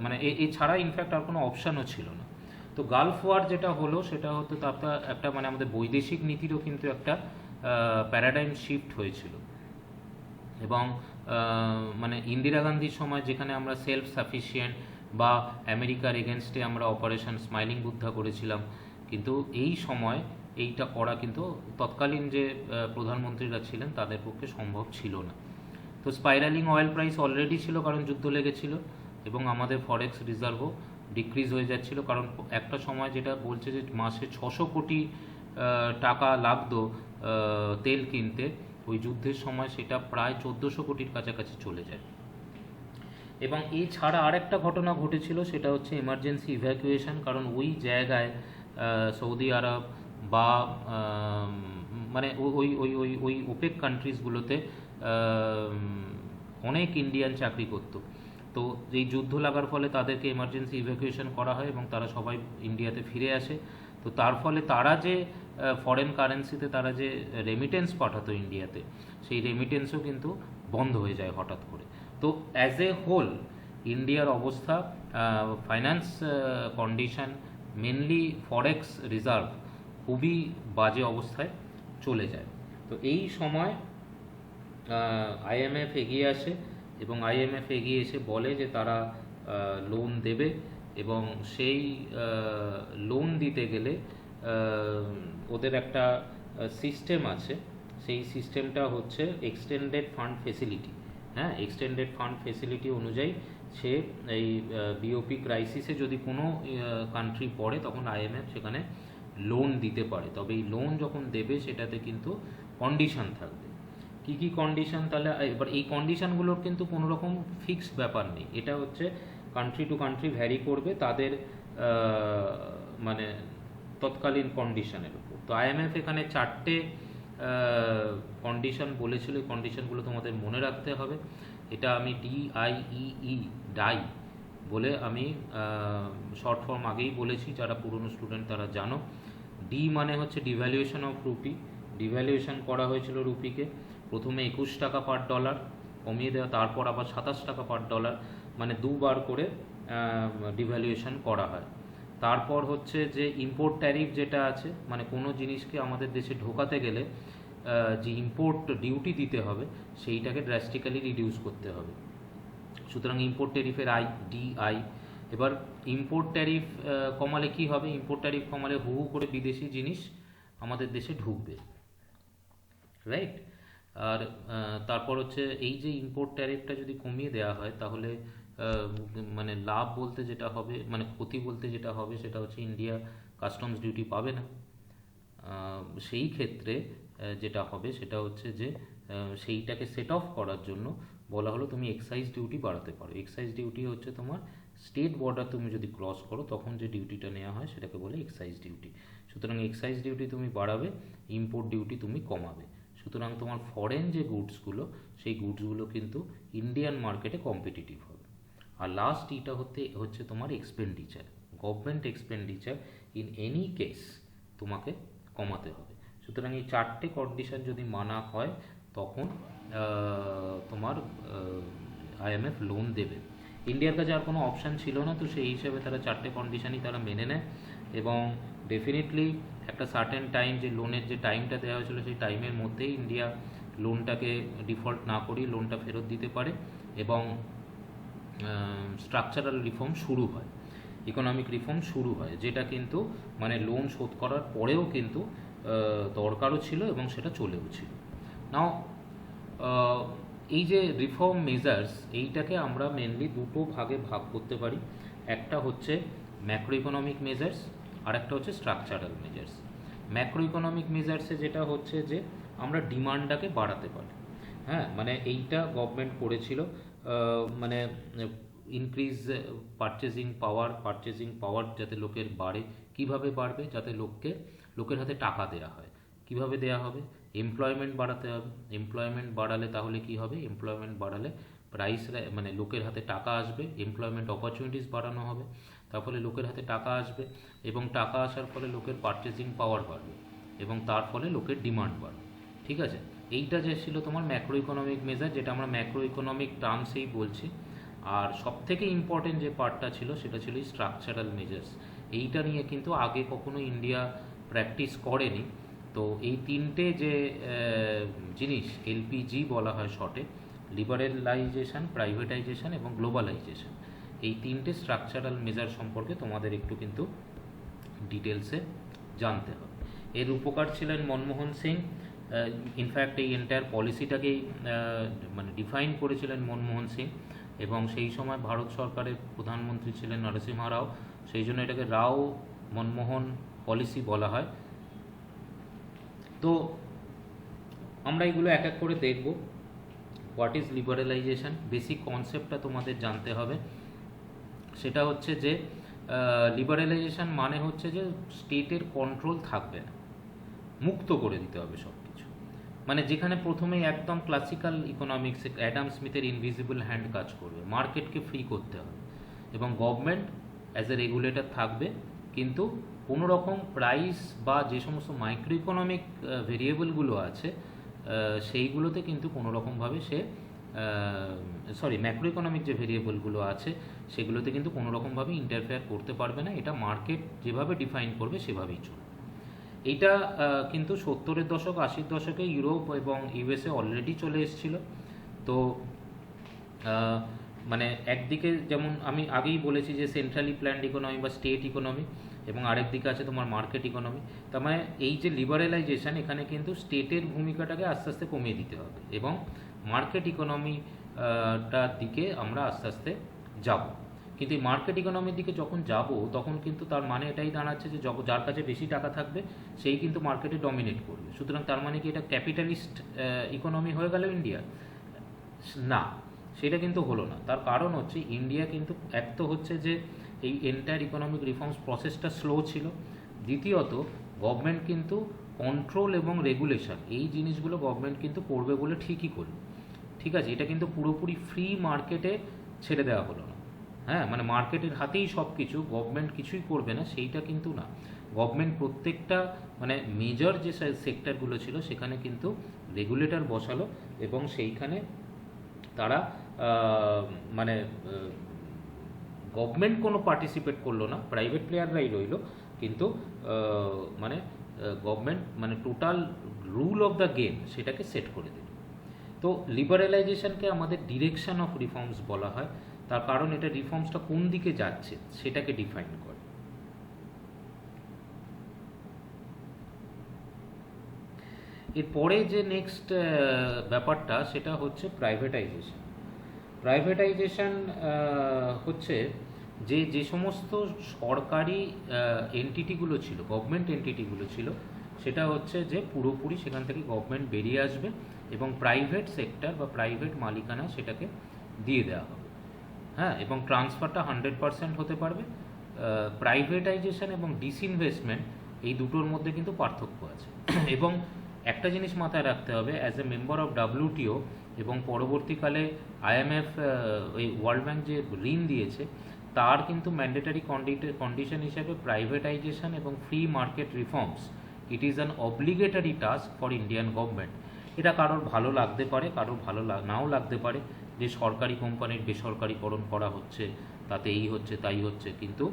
মানে এছাড়া ইনফ্যাক্ট আর কোনো অপশানও ছিল না। তো গালফ ওয়ার যেটা হলো সেটা হতো তারটা একটা মানে আমাদের বৈদেশিক নীতিরও কিন্তু একটা প্যারাডাইম শিফট হয়েছিল। এবং মানে ইন্দিরা গান্ধীর সময় যেখানে আমরা সেলফ সাফিসিয়েন্ট বা আমেরিকার এগেনস্টে আমরা অপারেশন স্মাইলিং বুদ্ধা করেছিলাম, কিন্তু এই সময় এইটা করা কিন্তু তৎকালীন যে প্রধানমন্ত্রীরা ছিলেন তাদের পক্ষে সম্ভব ছিল না। তো স্পাইরালিং অয়েল প্রাইস অলরেডি ছিল, কারণ যুদ্ধ লেগেছিল, এবং আমাদের ফরেক্স রিজার্ভও ডিক্রিজ হয়ে যাচ্ছিল, কারণ একটা সময় যেটা বলছে যে মাসে 600 কোটি টাকা লাগতো তেল কিনতে, ওই যুদ্ধের সময় সেটা প্রায় 1400 কোটির কাছাকাছি চলে যায়। এবং এছাড়া আরেকটা ঘটনা ঘটেছিল, সেটা হচ্ছে এমার্জেন্সি ইভ্যাকুয়েশন, কারণ ওই জায়গায় সৌদি আরব বা মানে ওই ওই ওই ওই ওপেক কান্ট্রিজগুলোতে অনেক ইন্ডিয়ান চাকরি করতো। তো এই যুদ্ধ লাগার ফলে তাদেরকে এমার্জেন্সি ইভ্যাকুয়েশন করা হয় এবং তারা সবাই ইন্ডিয়াতে ফিরে আসে। তো তার ফলে তারা যে ফরেন কারেন্সিতে তারা যে রেমিটেন্স পাঠাতো ইন্ডিয়াতে, সেই রেমিটেন্সও কিন্তু বন্ধ হয়ে যায় হঠাৎ করে। তো অ্যাজ এ হোল ইন্ডিয়ার অবস্থা, ফাইন্যান্স কন্ডিশন, মেনলি ফরেক্স রিজার্ভ খুবই বাজে অবস্থায় চলে যায়। তো এই সময় আইএমএফ এগিয়ে আসে, এবং আইএমএফ এগিয়ে এসে বলে যে তারা লোন দেবে, এবং সেই লোন দিতে গেলে ওদের একটা সিস্টেম আছে। সেই সিস্টেমটা হচ্ছে এক্সটেন্ডেড ফান্ড ফেসিলিটি। হ্যাঁ, এক্সটেন্ডেড ফান্ড ফেসিলিটি অনুযায়ী সে এই বিওপি ক্রাইসিসে যদি কোনো কান্ট্রি পড়ে তখন আইএমএফ সেখানে লোন দিতে পারে। তবে এই লোন যখন দেবে সেটাতে কিন্তু কন্ডিশন থাকবে। কি কি কন্ডিশন? তাহলে এবার এই কন্ডিশনগুলোর কিন্তু কোনো রকম ফিক্সড ব্যাপার নেই, এটা হচ্ছে কান্ট্রি টু কান্ট্রি ভ্যারি করবে তাদের মানে তৎকালীন কন্ডিশনের উপর। তো আইএমএফ এখানে 4টে কন্ডিশন বলেছিল, এই কন্ডিশনগুলো তোমাদের মনে রাখতে হবে। এটা আমি DIEE ডাই বলে আমি শর্ট ফর্ম আগেই বলেছি, যারা পুরনো স্টুডেন্ট তারা জানো। ডি মানে হচ্ছে ডিভ্যালুয়েশন অফ রুপি, ডিভ্যালুয়েশন করা হয়েছিল রুপিকে, প্রথমে 21 টাকা পার ডলার কমিয়ে দেওয়া, তারপর আবার 27 টাকা পার ডলার, মানে দুবার করে ডিভ্যালুয়েশন করা হয়। তারপর হচ্ছে যে ইম্পোর্ট ট্যারিফ যেটা আছে, মানে কোনো জিনিসকে আমাদের দেশে ঢোকাতে গেলে যে ইম্পোর্ট ডিউটি দিতে হবে সেইটাকে ড্রাস্টিক্যালি রিডিউস করতে হবে। সুতরাং ইম্পোর্ট ট্যারিফের DI। এবার ইম্পোর্ট ট্যারিফ কমালে কি হবে? ইম্পোর্ট ট্যারিফ কমালে হু হু করে বিদেশি জিনিস আমাদের দেশে ঢুকবে, রাইট? আর তারপর হচ্ছে এই যে ইম্পোর্ট ট্যারিফটা যদি কমিয়ে দেওয়া হয় তাহলে মানে লাভ বলতে যেটা হবে, মানে ক্ষতি বলতে যেটা হবে সেটা হচ্ছে ইন্ডিয়া কাস্টমস ডিউটি পাবে না। সেই ক্ষেত্রে যেটা হবে সেটা হচ্ছে যে সেইটাকে সেট অফ করার জন্য বলা হলো তুমি এক্সাইজ ডিউটি বাড়াতে পারো। এক্সাইজ ডিউটি হচ্ছে তোমার স্টেট বর্ডার তুমি যদি ক্রস করো তখন যে ডিউটিটা নেওয়া হয় সেটাকে বলে এক্সাইজ ডিউটি। সুতরাং এক্সাইজ ডিউটি তুমি বাড়াবে, ইম্পোর্ট ডিউটি তুমি কমাবে। সুতরাং তোমার ফরেন যে গুডসগুলো সেই গুডসগুলো কিন্তু ইন্ডিয়ান মার্কেটে কম্পিটিটিভ হবে। আর লাস্ট এটা হচ্ছে তোমার expenditure, government expenditure in any case তোমাকে কমাতে হবে। সুতরাং এই 4টে কন্ডিশন যদি মানা হয় তখন তোমার IMF লোন দেবে। ইন্ডিয়ার কাছে আর কোনো অপশান ছিল না, তো সেই হিসেবে তারা 4টে কন্ডিশনই তারা মেনে নেয় এবং ডেফিনেটলি একটা সার্টেন টাইম, যে লোনের যে টাইমটা দেওয়া হয়েছিল সেই টাইমের মধ্যেই ইন্ডিয়া লোনটাকে ডিফল্ট না করেই লোনটা ফেরত দিতে পারে এবং স্ট্রাকচারাল রিফর্ম শুরু হয়, ইকোনমিক রিফর্ম শুরু হয়, যেটা কিন্তু মানে লোন শোধ করার পরেও কিন্তু দরকারও ছিল এবং সেটা চলেও ছিল। নাও এই যে রিফর্ম মেজার্স, এইটাকে আমরা মেনলি দুটো ভাগে ভাগ করতে পারি। একটা হচ্ছে ম্যাক্রো ইকোনমিক মেজার্স আর একটা হচ্ছে স্ট্রাকচারাল মেজার্স। ম্যাক্রো ইকোনমিক মেজার্সে যেটা হচ্ছে যে আমরা ডিমান্ডটাকে বাড়াতে পারি। হ্যাঁ, মানে এইটা গভর্নমেন্ট করেছিল, মানে ইনক্রিজ পারচেজিং পাওয়ার যাতে লোকের বাড়ে। কিভাবে বাড়বে? যাতে লোকের হাতে টাকা দেওয়া হয়। কিভাবে দেওয়া হবে? এমপ্লয়মেন্ট বাড়াতে হবে। এমপ্লয়মেন্ট বাড়ালে তাহলে কি হবে? এমপ্লয়মেন্ট বাড়ালে প্রাইস, মানে লোকের হাতে টাকা আসবে, এমপ্লয়মেন্ট অপরচুনিটিস বাড়ানো হবে, তার ফলে লোকের হাতে টাকা আসবে এবং টাকা আসার ফলে লোকের পারচেজিং পাওয়ার বাড়বে এবং তার ফলে লোকের ডিমান্ড বাড়বে। ঠিক আছে, এইটা যে ছিল তোমার ম্যাক্রো ইকোনমিক মেজার, যেটা আমরা ম্যাক্রো ইকোনমিক টার্মসেই বলছি। আর সবথেকে ইম্পর্টেন্ট যে পার্টটা ছিল সেটা ছিল স্ট্রাকচারাল মেজার্স। এইটা নিয়ে কিন্তু আগে কখনো ইন্ডিয়া প্র্যাকটিস করেনি। তো এই তিনটে যে জিনিস, এলপিজি বলা হয় শর্টে, লিবারেলাইজেশন, প্রাইভেটাইজেশন এবং গ্লোবালাইজেশন, এই তিনটে স্ট্রাকচারাল মেজার সম্পর্কে তোমাদের একটু কিন্তু ডিটেলসে জানতে হবে। এর উপকার ছিলেন মনমোহন সিং। ইনফ্যাক্ট এই এন্টায়ার পলিসিটাকেই মানে ডিফাইন করেছিলেন মনমোহন সিং এবং সেই সময় ভারত সরকারের প্রধানমন্ত্রী ছিলেন নরসিমহা রাও, সেই জন্য এটাকে রাও মনমোহন পলিসি বলা হয়। তো আমরা এগুলো এক এক করে দেখব। What is লিবারেলাইজেশন? বেসিক কনসেপ্টটা তোমাদের জানতে হবে। সেটা হচ্ছে যে লিবারেলাইজেশন মানে হচ্ছে যে স্টেটের কন্ট্রোল থাকবে না, মুক্ত করে দিতে হবে সব কিছু। মানে যেখানে প্রথমেই একদম ক্লাসিক্যাল ইকোনমিক্স, অ্যাডাম স্মিথের ইনভিজিবল হ্যান্ড কাজ করবে, মার্কেটকে ফ্রি করতে হবে এবং গভর্নমেন্ট অ্যাজ এ রেগুলেটর থাকবে, কিন্তু কোনো রকম প্রাইস বা যে সমস্ত মাইক্রো ইকোনমিক ভেরিয়েবলগুলো আছে সেইগুলোতে কিন্তু কোনো রকমভাবে সে ম্যাক্রো ইকোনমিক যে ভেরিয়েবলগুলো আছে সেগুলোতে কিন্তু কোনো রকমভাবে ইন্টারফেয়ার করতে পারবে না। এটা মার্কেট যেভাবে ডিফাইন করবে সেভাবেই চলবে। এইটা কিন্তু 70-এর দশক 80-র দশকে ইউরোপ এবং ইউএসএ অলরেডি চলে এসেছিল। তো মানে একদিকে যেমন আমি আগেই বলেছি যে সেন্ট্রালি প্ল্যান্ড ইকোনমি বা স্টেট ইকোনমি, এবং আরেক দিকে আছে তোমার মার্কেট ইকোনমি। তার মানে এই যে লিবারেলাইজেশন, এখানে কিন্তু স্টেটের ভূমিকাটাকে আস্তে আস্তে কমিয়ে দিতে হবে এবং মার্কেট ইকোনমিটার দিকে আমরা আস্তে আস্তে যাব। কিন্তু এই মার্কেট ইকোনমির দিকে যখন যাব তখন কিন্তু তার মানে এটাই দাঁড়াচ্ছে যে যার কাছে বেশি টাকা থাকবে সেই কিন্তু মার্কেটে ডমিনেট করবে। সুতরাং তার মানে কি এটা ক্যাপিটালিস্ট ইকোনমি হয়ে গেল ইন্ডিয়া? না, সেটা কিন্তু হলো না। তার কারণ হচ্ছে ইন্ডিয়া কিন্তু এক তো হচ্ছে যে এই এন্টায়ার ইকোনমিক রিফর্মস প্রসেসটা স্লো ছিল, দ্বিতীয়ত গভর্নমেন্ট কিন্তু কন্ট্রোল এবং রেগুলেশন এই জিনিসগুলো গভর্নমেন্ট কিন্তু করবে বলে ঠিকই করলো। ঠিক আছে, এটা কিন্তু পুরোপুরি ফ্রি মার্কেটে ছেড়ে দেওয়া হলো না। হ্যাঁ, মানে মার্কেটের হাতেই সব কিছু, গভর্নমেন্ট কিছুই করবে না সেইটা কিন্তু না। গভর্নমেন্ট প্রত্যেকটা মানে মেজর যে সেক্টরগুলো ছিল সেখানে কিন্তু রেগুলেটর বসালো এবং সেইখানে তারা মানে গভর্নমেন্ট কোনো পার্টিসিপেট করলো না, প্রাইভেট প্লেয়াররাই রইল, কিন্তু মানে গভর্নমেন্ট মানে total rule of the game সেটাকে সেট করে দিল। তো লিবারেলাইজেশনকে আমাদের ডিরেকশন অফ রিফর্মস বলা হয়, তার কারণ এটা রিফর্মসটা কোন দিকে যাচ্ছে সেটাকে ডিফাইন করে। এরপরে যে নেক্সট ব্যাপারটা সেটা হচ্ছে প্রাইভেটাইজেশন। প্রাইভেটাইজেশন হচ্ছে যে সমস্ত সরকারি এন্টিটিগুলো ছিল, গভর্নমেন্ট এন্টিটিগুলো ছিল, সেটা হচ্ছে যে পুরোপুরি সেখান থেকে গভর্নমেন্ট বেরিয়ে আসবে এবং প্রাইভেট সেক্টর বা প্রাইভেট মালিকানা সেটাকে দিয়ে দেওয়া হবে। হ্যাঁ, এবং ট্রান্সফারটা 100% হতে পারবে। প্রাইভেটাইজেশন এবং ডিসইনভেস্টমেন্ট এই দুটোর মধ্যে কিন্তু পার্থক্য আছে এবং একটা জিনিস মাথায় রাখতে হবে, as a member of WTO এবং পরবর্তীকালে IMF, ওই ওয়ার্ল্ড ব্যাংক যে ঋণ দিয়েছে তার কিন্তু ম্যান্ডেটারি কন্ডিশন হিসেবে প্রাইভেটাইজেশন এবং free market reforms it is an obligatory task for Indian government. এটা কারোর ভালো লাগতে পারে, কারোর ভালো নাও লাগতে পারে, যে সরকারি কোম্পানির বেসরকারিকরণ করা হচ্ছে, তাতে এই হচ্ছে তাই হচ্ছে, কিন্তু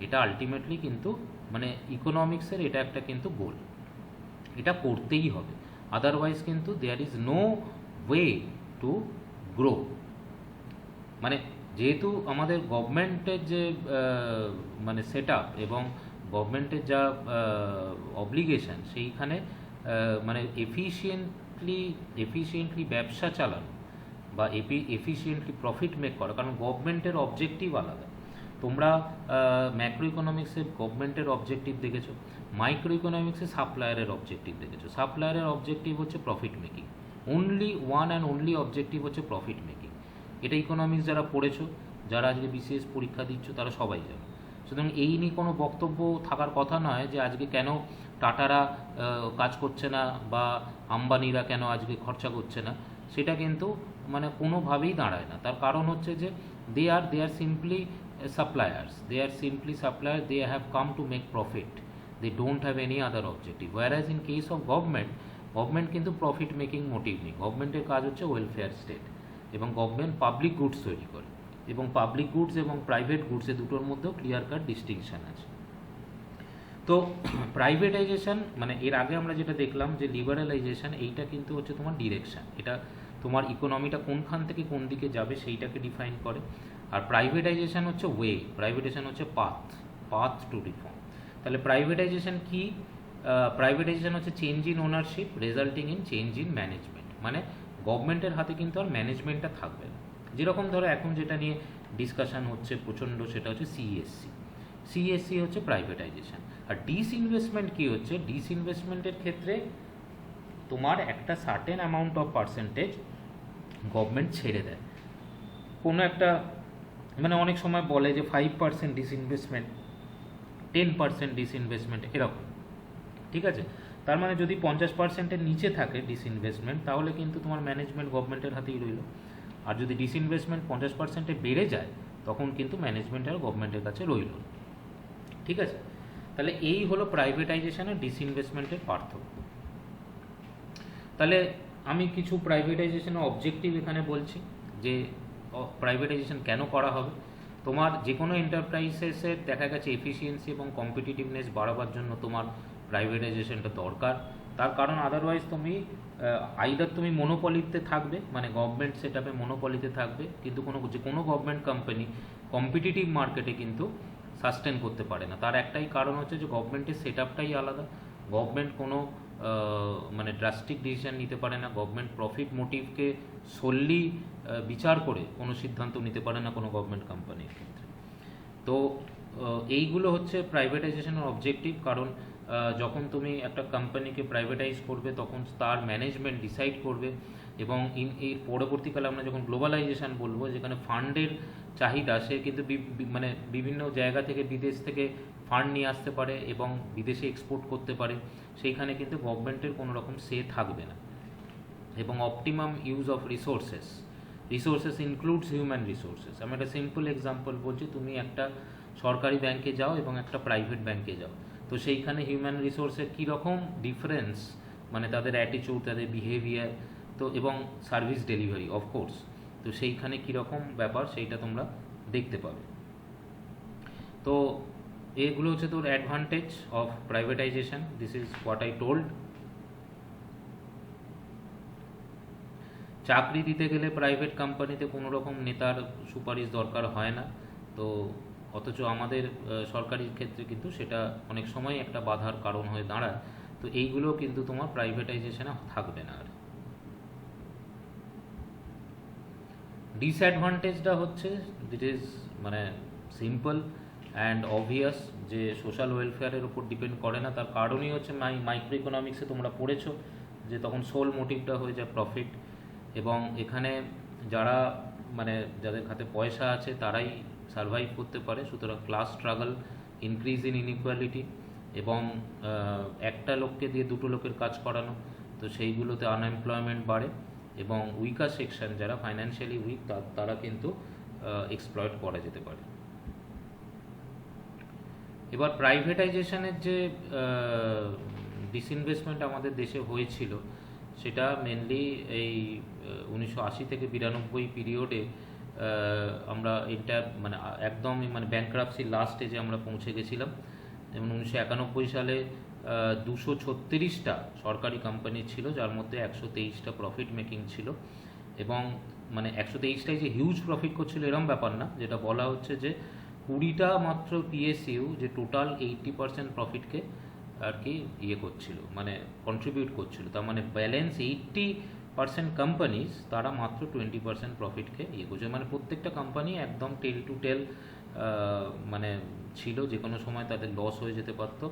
এটা আলটিমেটলি কিন্তু মানে ইকোনমিক্সের এটা একটা কিন্তু গোল, এটা করতেই হবে, আদারওয়াইজ কিন্তু there is no way to grow. মানে যেহেতু আমাদের গভর্নমেন্টের যে মানে সেট আপ এবং গভর্নমেন্টের যা অব্লিগেশন, সেইখানে মানে এফিশিয়েন্টলি ব্যবসা চালানো বা এফিশিয়েন্টলি প্রফিট মেক করা, কারণ গভর্নমেন্টের অবজেক্টিভ আলাদা। তোমরা ম্যাক্রো ইকোনমিক্সে গভর্নমেন্টের অবজেক্টিভ দেখেছো, মাইক্রো ইকোনমিক্সে সাপ্লায়ারের অবজেক্টিভ দেখেছো। সাপ্লায়ারের অবজেক্টিভ হচ্ছে profit making, only one and only objective হচ্ছে প্রফিট মেকিং। এটা ইকোনমিক্স যারা পড়েছো, যারা আজকে বিসিএস পরীক্ষা দিচ্ছ, তারা সবাই জানো। সুতরাং এই নিয়ে কোনো বক্তব্য থাকার কথা নয় যে আজকে কেন টাটারা কাজ করছে না বা আম্বানিরা কেন আজকে খরচা করছে না, সেটা কিন্তু মানে কোনোভাবেই দাঁড়ায় না। তার কারণ হচ্ছে যে দে আর simply suppliers, they are simply suppliers, they have come to make profit, they don't have any other objective, whereas in case of government কিন্তু প্রফিট মেকিং মোটিভ নেই। গভর্নমেন্টের কাজ হচ্ছে ওয়েলফেয়ার স্টেট, এবং গভর্নমেন্ট পাবলিক গুডস তৈরি করে, এবং public goods এবং প্রাইভেট গুডস এই দুটোর মধ্যেও ক্লিয়ার কাট ডিস্টিংশন আছে। তো প্রাইভেটাইজেশন মানে এর আগে আমরা যেটা দেখলাম যে লিবারালাইজেশন, এইটা কিন্তু হচ্ছে তোমার ডিরেকশন, এটা তোমার ইকোনমিটা কোনখান থেকে কোন দিকে যাবে সেইটাকে ডিফাইন করে। আর প্রাইভেটাইজেশন হচ্ছে ওয়ে, প্রাইভেটাইজেশন হচ্ছে পাথ টু রিফর্ম। তাহলে প্রাইভেটাইজেশন কি? প্রাইভেটাইজেশন হচ্ছে change in ownership resulting in change in management, মানে গভর্নমেন্টের হাতে কিন্তু আর ম্যানেজমেন্টটা থাকবে না। যেরকম ধরো এখন যেটা নিয়ে ডিসকাশন হচ্ছে প্রচণ্ড, সেটা হচ্ছে সিএসসি হচ্ছে প্রাইভেটাইজেশন। আর ডিসইনভেস্টমেন্ট কি হচ্ছে? ডিসইনভেস্টমেন্টের ক্ষেত্রে তোমার একটা certain amount of percentage government ছেড়ে দেয়। কোনো একটা মানে অনেক সময় বলে যে 5% ডিসইনভেস্টমেন্ট, 10% ডিসইনভেস্টমেন্ট, এরকম, ঠিক আছে? তার মানে যদি 50%-এর নিচে থাকে ডিসইনভেস্টমেন্ট, তাহলে কিন্তু তোমার ম্যানেজমেন্ট গভর্নমেন্টের হাতেই রইল। আর যদি ডিসইনভেস্টমেন্ট 50%-এ বেড়ে যায়, তখন কিন্তু ম্যানেজমেন্ট আর গভর্নমেন্টের কাছে রইল, ঠিক আছে? তাহলে এই হলো প্রাইভেটাইজেশন আর ডিসইনভেস্টমেন্টের পার্থক্য। তাহলে আমি কিছু প্রাইভেটাইজেশনের অবজেক্টিভ এখানে বলছি, যে প্রাইভেটাইজেশন কেন করা হবে। তোমার যে কোনো এন্টারপ্রাইজেসের দেখা গেছে এফিসিয়েন্সি এবং কম্পিটিটিভনেস বাড়াবার জন্য তোমার প্রাইভেটাইজেশনটা দরকার। তার কারণ আদারওয়াইজ তুমি আইদার তুমি মনোপলিতে থাকবে, মানে গভর্নমেন্ট সেট আপে মনোপলিতে থাকবে, কিন্তু যে কোনো গভর্নমেন্ট কোম্পানি কম্পিটিটিভ মার্কেটে কিন্তু সাস্টেন করতে পারে না। তার একটাই কারণ হচ্ছে যে গভর্নমেন্টের সেট আপটাই আলাদা। গভর্নমেন্ট কোনো মানে ড্রাস্টিক ডিসিশন নিতে পারে না, গভর্নমেন্ট প্রফিট মোটিভকে সোললি বিচার করে কোনো সিদ্ধান্ত নিতে পারে না কোনো গভর্নমেন্ট কোম্পানির ক্ষেত্রে। তো এইগুলো হচ্ছে প্রাইভেটাইজেশনের অবজেক্টিভ। কারণ যখন তুমি একটা কোম্পানিকে প্রাইভেটাইজ করবে, তখন তার ম্যানেজমেন্ট ডিসাইড করবে, এবং এর পরবর্তীকালে আমরা যখন গ্লোবালাইজেশন বলবো, যেখানে ফান্ডের চাহিদা, সে কিন্তু মানে বিভিন্ন জায়গা থেকে বিদেশ থেকে ফান্ড নিয়ে আসতে পারে এবং বিদেশে এক্সপোর্ট করতে পারে, সেইখানে কিন্তু গভর্নমেন্টের কোনো রকম সে থাকবে না। এবং optimum use of resources includes human resources. আমি একটা সিম্পল এক্সাম্পল বলছি, তুমি একটা সরকারি ব্যাংকে যাও এবং একটা প্রাইভেট ব্যাংকে যাও, তো সেইখানে হিউম্যান রিসোর্সের কীরকম ডিফারেন্স, মানে তাদের অ্যাটিটিউড, তাদের বিহেভিয়ার, তো এবং সার্ভিস ডেলিভারি অফকোর্স, তো সেইখানে কীরকম ব্যাপার সেইটা তোমরা দেখতে পাবে। তো এগুলো হচ্ছে তোর advantage of privatisation. This is what I told. চাকরি দিতে গেলে প্রাইভেট কোম্পানিতে কোনো রকম নেতার সুপারিশ দরকার হয় না, তো অথচ আমাদের সরকারি ক্ষেত্রে কিন্তু সেটা অনেক সময় একটা বাধার কারণ হয়ে দাঁড়ায়। তো এইগুলো কিন্তু তোমার প্রাইভেটাইজেশনে থাকবে না। আর ডিসঅ্যাডভান্টেজটা হচ্ছে ইট ইজ মানে সিম্পল অ্যান্ড অবভিয়াস, যে সোশ্যাল ওয়েলফেয়ারের উপর ডিপেন্ড করে না। তার কারণই হচ্ছে মাইক্রো ইকোনমিক্সে তোমরা পড়েছো যে তখন সোল মোটিভটা হয়ে যায় প্রফিট, এবং এখানে যারা মানে যাদের হাতে পয়সা আছে তারাই সারভাইভ করতে পারে। সুতরাং class struggle, increase in inequality, এবং একটা লোককে দিয়ে দুটো লোকের কাজ করানো, তো সেইগুলোতে আনএমপ্লয়মেন্ট বাড়ে, এবং উইকার সেকশন যারা ফাইন্যান্সিয়ালি উইক তারা কিন্তু এক্সপ্লয়েট করা যেতে পারে। এবার প্রাইভেটাইজেশনের যে ডিসইনভেস্টমেন্ট আমাদের দেশে হয়েছিল, সেটা মেনলি এই 1980 থেকে 92 পিরিয়ডে আমরা মানে একদমই মানে ব্যাংক্রাপসির লাস্ট স্টেজে আমরা পৌঁছে গেছিলাম। এবং 1991 সালে 236টা সরকারি কোম্পানি ছিল, যার মধ্যে 123টা প্রফিট মেকিং ছিল। এবং মানে 123টাই যে হিউজ প্রফিট করছিল এরম ব্যাপার না, যেটা বলা হচ্ছে যে 20টা মাত্র পিএসইউ যে টোটাল 80% প্রফিটকে আর কি করছিল, মানে কন্ট্রিবিউট করছিল। তার মানে ব্যালেন্স 80% কোম্পানিজ তারা মাত্র 20% প্রফিটকে করছে। মানে প্রত্যেকটা কোম্পানি একদম টেল টু টেল মানে ছিল, যে কোনো সময় তাদের লস হয়ে যেতে পারত।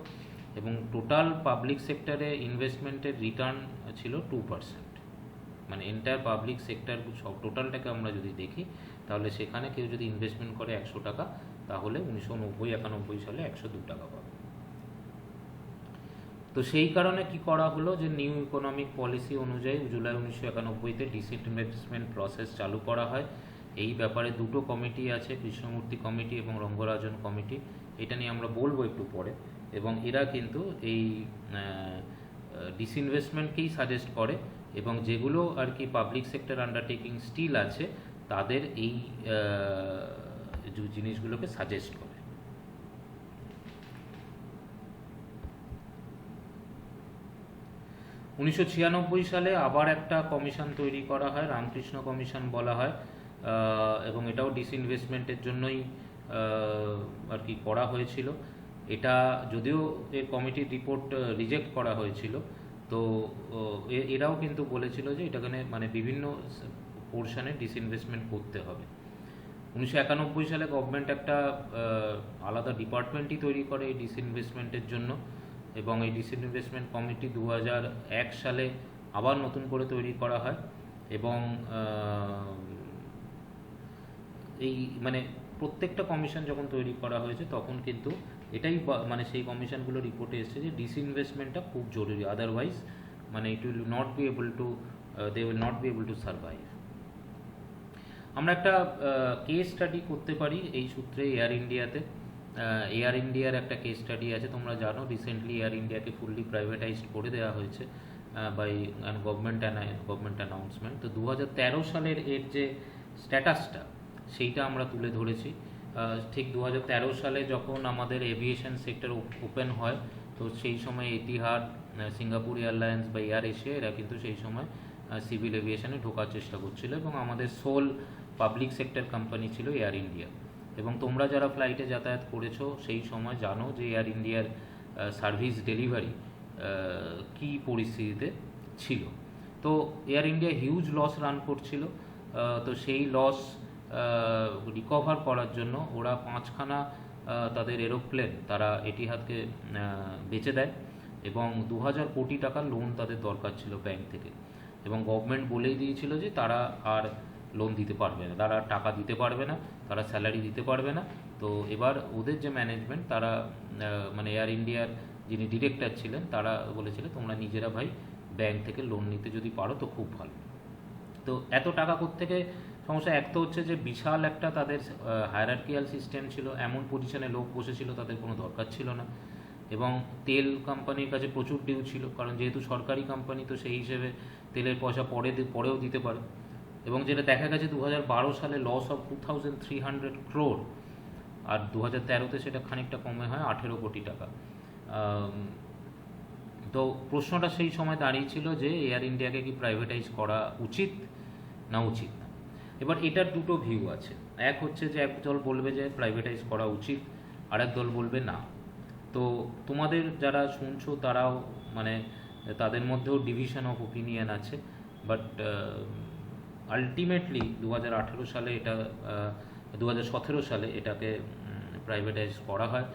এবং টোটাল পাবলিক সেক্টরে ইনভেস্টমেন্টের রিটার্ন ছিল 2%। মানে এন্টায়ার পাবলিক সেক্টর সব টোটালটাকে আমরা যদি দেখি, তাহলে সেখানে কেউ যদি ইনভেস্টমেন্ট করে 100 টাকা, তাহলে 1990-91 সালে 102 টাকা পাবে। তো সেই কারণে কি করা হলো যে নিউ ইকোনমিক পলিসি অনুযায়ী জুলাই 1991-তে ডিসইনভেস্টমেন্ট প্রসেস চালু করা হয়। এই ব্যাপারে দুটো কমিটি আছে, কৃষ্ণমূর্তি কমিটি এবং রঙ্গরাজন কমিটি। এটা নিয়ে আমরা বলবো একটু পরে। এবং এরা কিন্তু এই ডিসইনভেস্টমেন্টকেই সাজেস্ট করে, এবং যেগুলো আর কি পাবলিক সেক্টর আন্ডারটেকিং স্টিল আছে তাদের এই জিনিসগুলোকে সাজেস্ট করে। উনিশশো 1996 সালে আবার একটা কমিশন তৈরি করা হয়, রামকৃষ্ণ কমিশন বলা হয়। এবং এটাও ডিসইনভেস্টমেন্টের জন্যই আর কি করা হয়েছিল। এটা যদিও এই কমিটির রিপোর্ট রিজেক্ট করা হয়েছিল, তো এরাও কিন্তু বলেছিল যে এটাকে মানে বিভিন্ন পোর্শনে ডিসইনভেস্টমেন্ট করতে হবে। 1991 সালে গভর্নমেন্ট একটা আলাদা ডিপার্টমেন্টই তৈরি করে এই ডিসইনভেস্টমেন্টের জন্য। এবং এই ডিসইনভেস্টমেন্ট কমিটি 2001 সালে আবার নতুন করে তৈরি করা হয়। এবং এই মানে প্রত্যেকটা কমিশন যখন তৈরি করা হয়েছে তখন কিন্তু এটাই মানে সেই কমিশনগুলো রিপোর্টে এসেছে যে ডিসইনভেস্টমেন্টটা খুব জরুরি, আদারওয়াইজ মানে it will not be able to they will not be able to survive. আমরা একটা কেস স্টাডি করতে পারি এই সূত্রে এয়ার ইন্ডিয়াতে। এয়ার ইন্ডিয়ার একটা কেস স্টাডি আছে, তোমরা জানো রিসেন্টলি এয়ার ইন্ডিয়াকে ফুললি প্রাইভেটাইজড করে দেওয়া হয়েছে বাই গভর্নমেন্ট অ্যানাউন্সমেন্ট। তো 2013 সালের এর যে স্ট্যাটাসটা সেইটা আমরা তুলে ধরেছি। ঠিক 2013 সালে যখন আমাদের এভিয়েশন সেক্টর ওপেন হয়, তো সেই সময় এতিহাদ, সিঙ্গাপুর এয়ারলাইন্স বা এয়ার এশিয়া এরা কিন্তু সেই সময় সিভিল এভিয়েশনে ঢোকার চেষ্টা করছিল, এবং আমাদের সোল পাবলিক সেক্টর কোম্পানি ছিল এয়ার ইন্ডিয়া। এবং তোমরা যারা ফ্লাইটে যাতায়াত করেছো সেই সময় জানো যে এয়ার ইন্ডিয়ার সার্ভিস ডেলিভারি কী পরিস্থিতিতে ছিল। তো Air India huge loss run করছিল। তো সেই লস রিকভার করার জন্য ওরা 5খানা তাদের এরোপ্লেন তারা এতিহাদকে বেচে দেয়, এবং 2000 কোটি টাকার লোন তাদের দরকার ছিল ব্যাংক থেকে। এবং গভর্নমেন্ট বলেই দিয়েছিল যে তারা আর লোন দিতে পারবে না, তারা টাকা দিতে পারবে না, তারা স্যালারি দিতে পারবে না। তো এবার ওদের যে ম্যানেজমেন্ট তারা মানে এয়ার ইন্ডিয়ার যিনি ডিরেক্টর ছিলেন তারা বলেছিলেন তোমরা নিজেরা ভাই ব্যাংক থেকে লোন নিতে যদি পারো তো খুব ভালো। তো এত টাকা কোত্থেকে, সমস্যা এক তো হচ্ছে যে বিশাল একটা তাদের হায়ারার্কিয়াল সিস্টেম ছিল, এমন পজিশনে লোক বসেছিল তাদের কোনো দরকার ছিল না। এবং তেল কোম্পানির কাছে প্রচুর ডিউ ছিল, কারণ যেহেতু সরকারি কোম্পানি তো সেই হিসেবে তেলের পয়সা পরেও দিতে পারে। এবং যেটা দেখা গেছে 2012 সালে লস অফ 2300 crore, আর 2013-তে সেটা খানিকটা কমে হয় 18 কোটি টাকা। তো প্রশ্নটা সেই সময় দাঁড়িয়েছিল যে এয়ার ইন্ডিয়াকে কি প্রাইভেটাইজ করা উচিত না উচিত না। এবার এটার দুটো ভিউ আছে, এক হচ্ছে যে এক দল বলবে যে প্রাইভেটাইজ করা উচিত, আর এক দল বলবে না। তো তোমাদের যারা শুনছো তারাও মানে তাদের মধ্যেও ডিভিশন অফ ওপিনিয়ন আছে। বাট আলটিমেটলি 2018 সালে এটা 2017 সালে এটাকে প্রাইভেটাইজ করা হয়।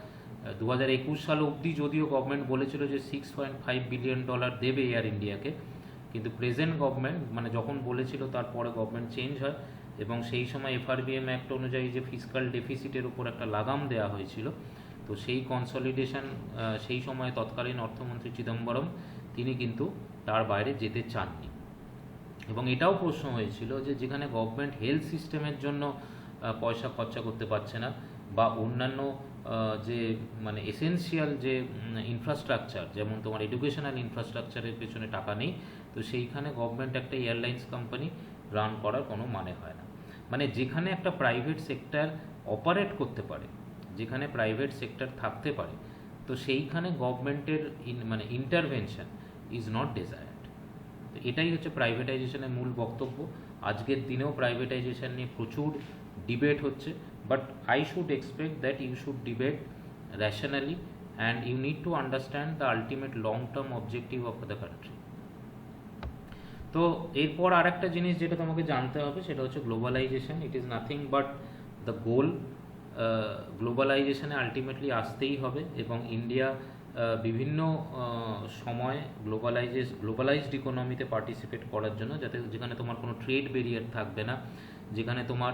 2021 সাল অবধি যদিও গভর্নমেন্ট বলেছিল যে $6.5 বিলিয়ন দেবে এয়ার ইন্ডিয়াকে, কিন্তু প্রেজেন্ট গভর্নমেন্ট মানে যখন বলেছিল তারপরে গভর্নমেন্ট চেঞ্জ হয়, এবং সেই সময় FRBM অ্যাক্ট অনুযায়ী যে ফিসকাল ডেফিসিটের উপর একটা লাগাম দেওয়া হয়েছিল, তো সেই কনসলিডেশন সেই সময় তৎকালীন অর্থমন্ত্রী চিদম্বরম তিনি কিন্তু তার বাইরে যেতে চাননি। এবং এটাও প্রশ্ন হয়েছিল যে যেখানে গভর্নমেন্ট হেলথ সিস্টেমের জন্য পয়সা খরচা করতে পারছে না, বা অন্যান্য যে মানে এসেনশিয়াল যে ইনফ্রাস্ট্রাকচার, যেমন তোমার এডুকেশনাল ইনফ্রাস্ট্রাকচারের পেছনে টাকা নেই, তো সেইখানে গভর্নমেন্ট একটা এয়ারলাইন্স কোম্পানি রান করার কোনো মানে হয় না। মানে যেখানে একটা প্রাইভেট সেক্টর অপারেট করতে পারে, যেখানে প্রাইভেট সেক্টর থাকতে পারে, তো সেইখানে গভর্নমেন্টের মানে ইন্টারভেনশন ইজ নট ডিজায়ার্ড। তো এটাই হচ্ছে প্রাইভেটাইজেশনের মূল বক্তব্য। আজকের দিনেও প্রাইভেটাইজেশন নিয়ে প্রচুর ডিবেট হচ্ছে, but I should expect that you should debate rationally and you need to understand the ultimate long term objective of the country. তো এরপর আর একটা জিনিস যেটা তোমাকে জানতে হবে সেটা হচ্ছে globalisation. It is nothing but the goal. গ্লোবালাইজেশনে আলটিমেটলি আসতেই হবে, এবং ইন্ডিয়া বিভিন্ন সময় গ্লোবালাইজড ইকোনমিতে পার্টিসিপেট করার জন্য, যাতে যেখানে তোমার কোনো ট্রেড ব্যারিয়ার থাকবে না, যেখানে তোমার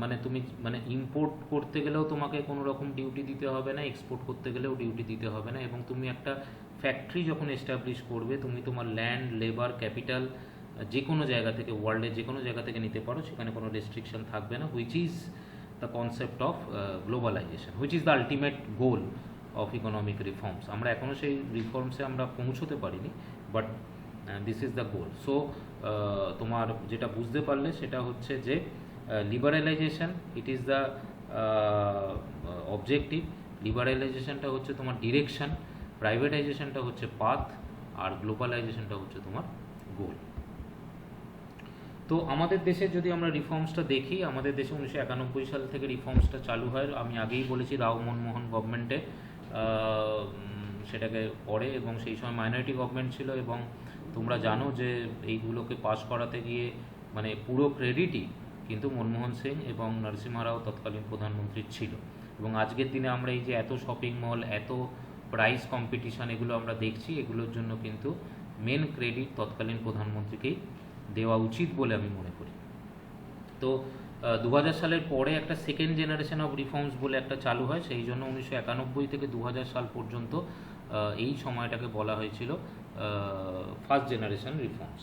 মানে তুমি মানে ইম্পোর্ট করতে গেলেও তোমাকে কোনো রকম ডিউটি দিতে হবে না, এক্সপোর্ট করতে গেলেও ডিউটি দিতে হবে না, এবং তুমি একটা ফ্যাক্টরি যখন এস্টাবলিশ করবে, তুমি তোমার ল্যান্ড, লেবার, ক্যাপিটাল যে কোনো জায়গা থেকে, ওয়ার্ল্ডের যে কোনো জায়গা থেকে নিতে পারো, সেখানে কোনো রেস্ট্রিকশন থাকবে না, which is the concept of globalisation, which is the ultimate goal of economic reforms. আমরা এখনও সেই রিফর্মসে আমরা পৌঁছতে পারিনি, but this is the goal. So তোমার যেটা বুঝতে পারলে সেটা হচ্ছে যে liberalisation it is the objective, লিবারালাইজেশনটা হচ্ছে তোমার ডিরেকশন, প্রাইভেটাইজেশনটা হচ্ছে পাথ, আর গ্লোবালাইজেশনটা হচ্ছে তোমার গোল। তো আমাদের দেশে যদি আমরা রিফর্মসটা দেখি, আমাদের দেশে 1991 সাল থেকে রিফর্মসটা চালু হয়। আমি আগেই বলেছি রাও মনমোহন গভর্নমেন্টে সেটাকে পড়ে, এবং সেই সময় মাইনরিটি গভর্নমেন্ট ছিল, এবং তোমরা জানো যে এইগুলোকে পাশ করাতে গিয়ে মানে পুরো ক্রেডিটই কিন্তু মনমোহন সিং এবং নরসিমহা রাও তৎকালীন প্রধানমন্ত্রীর ছিল। এবং আজকের দিনে আমরা এই যে এত শপিং মল, এত প্রাইস কম্পিটিশন এগুলো আমরা দেখছি, এগুলোর জন্য কিন্তু মেন ক্রেডিট তৎকালীন প্রধানমন্ত্রীকেই দেওয়া উচিত বলে আমি মনে করি। তো 2000 সালের পরে একটা সেকেন্ড জেনারেশন অফ রিফর্মস বলে একটা চালু হয়, সেই জন্য 1991 থেকে 2000 সাল পর্যন্ত এই সময়টাকে বলা হয়েছিল ফার্স্ট জেনারেশন রিফর্মস।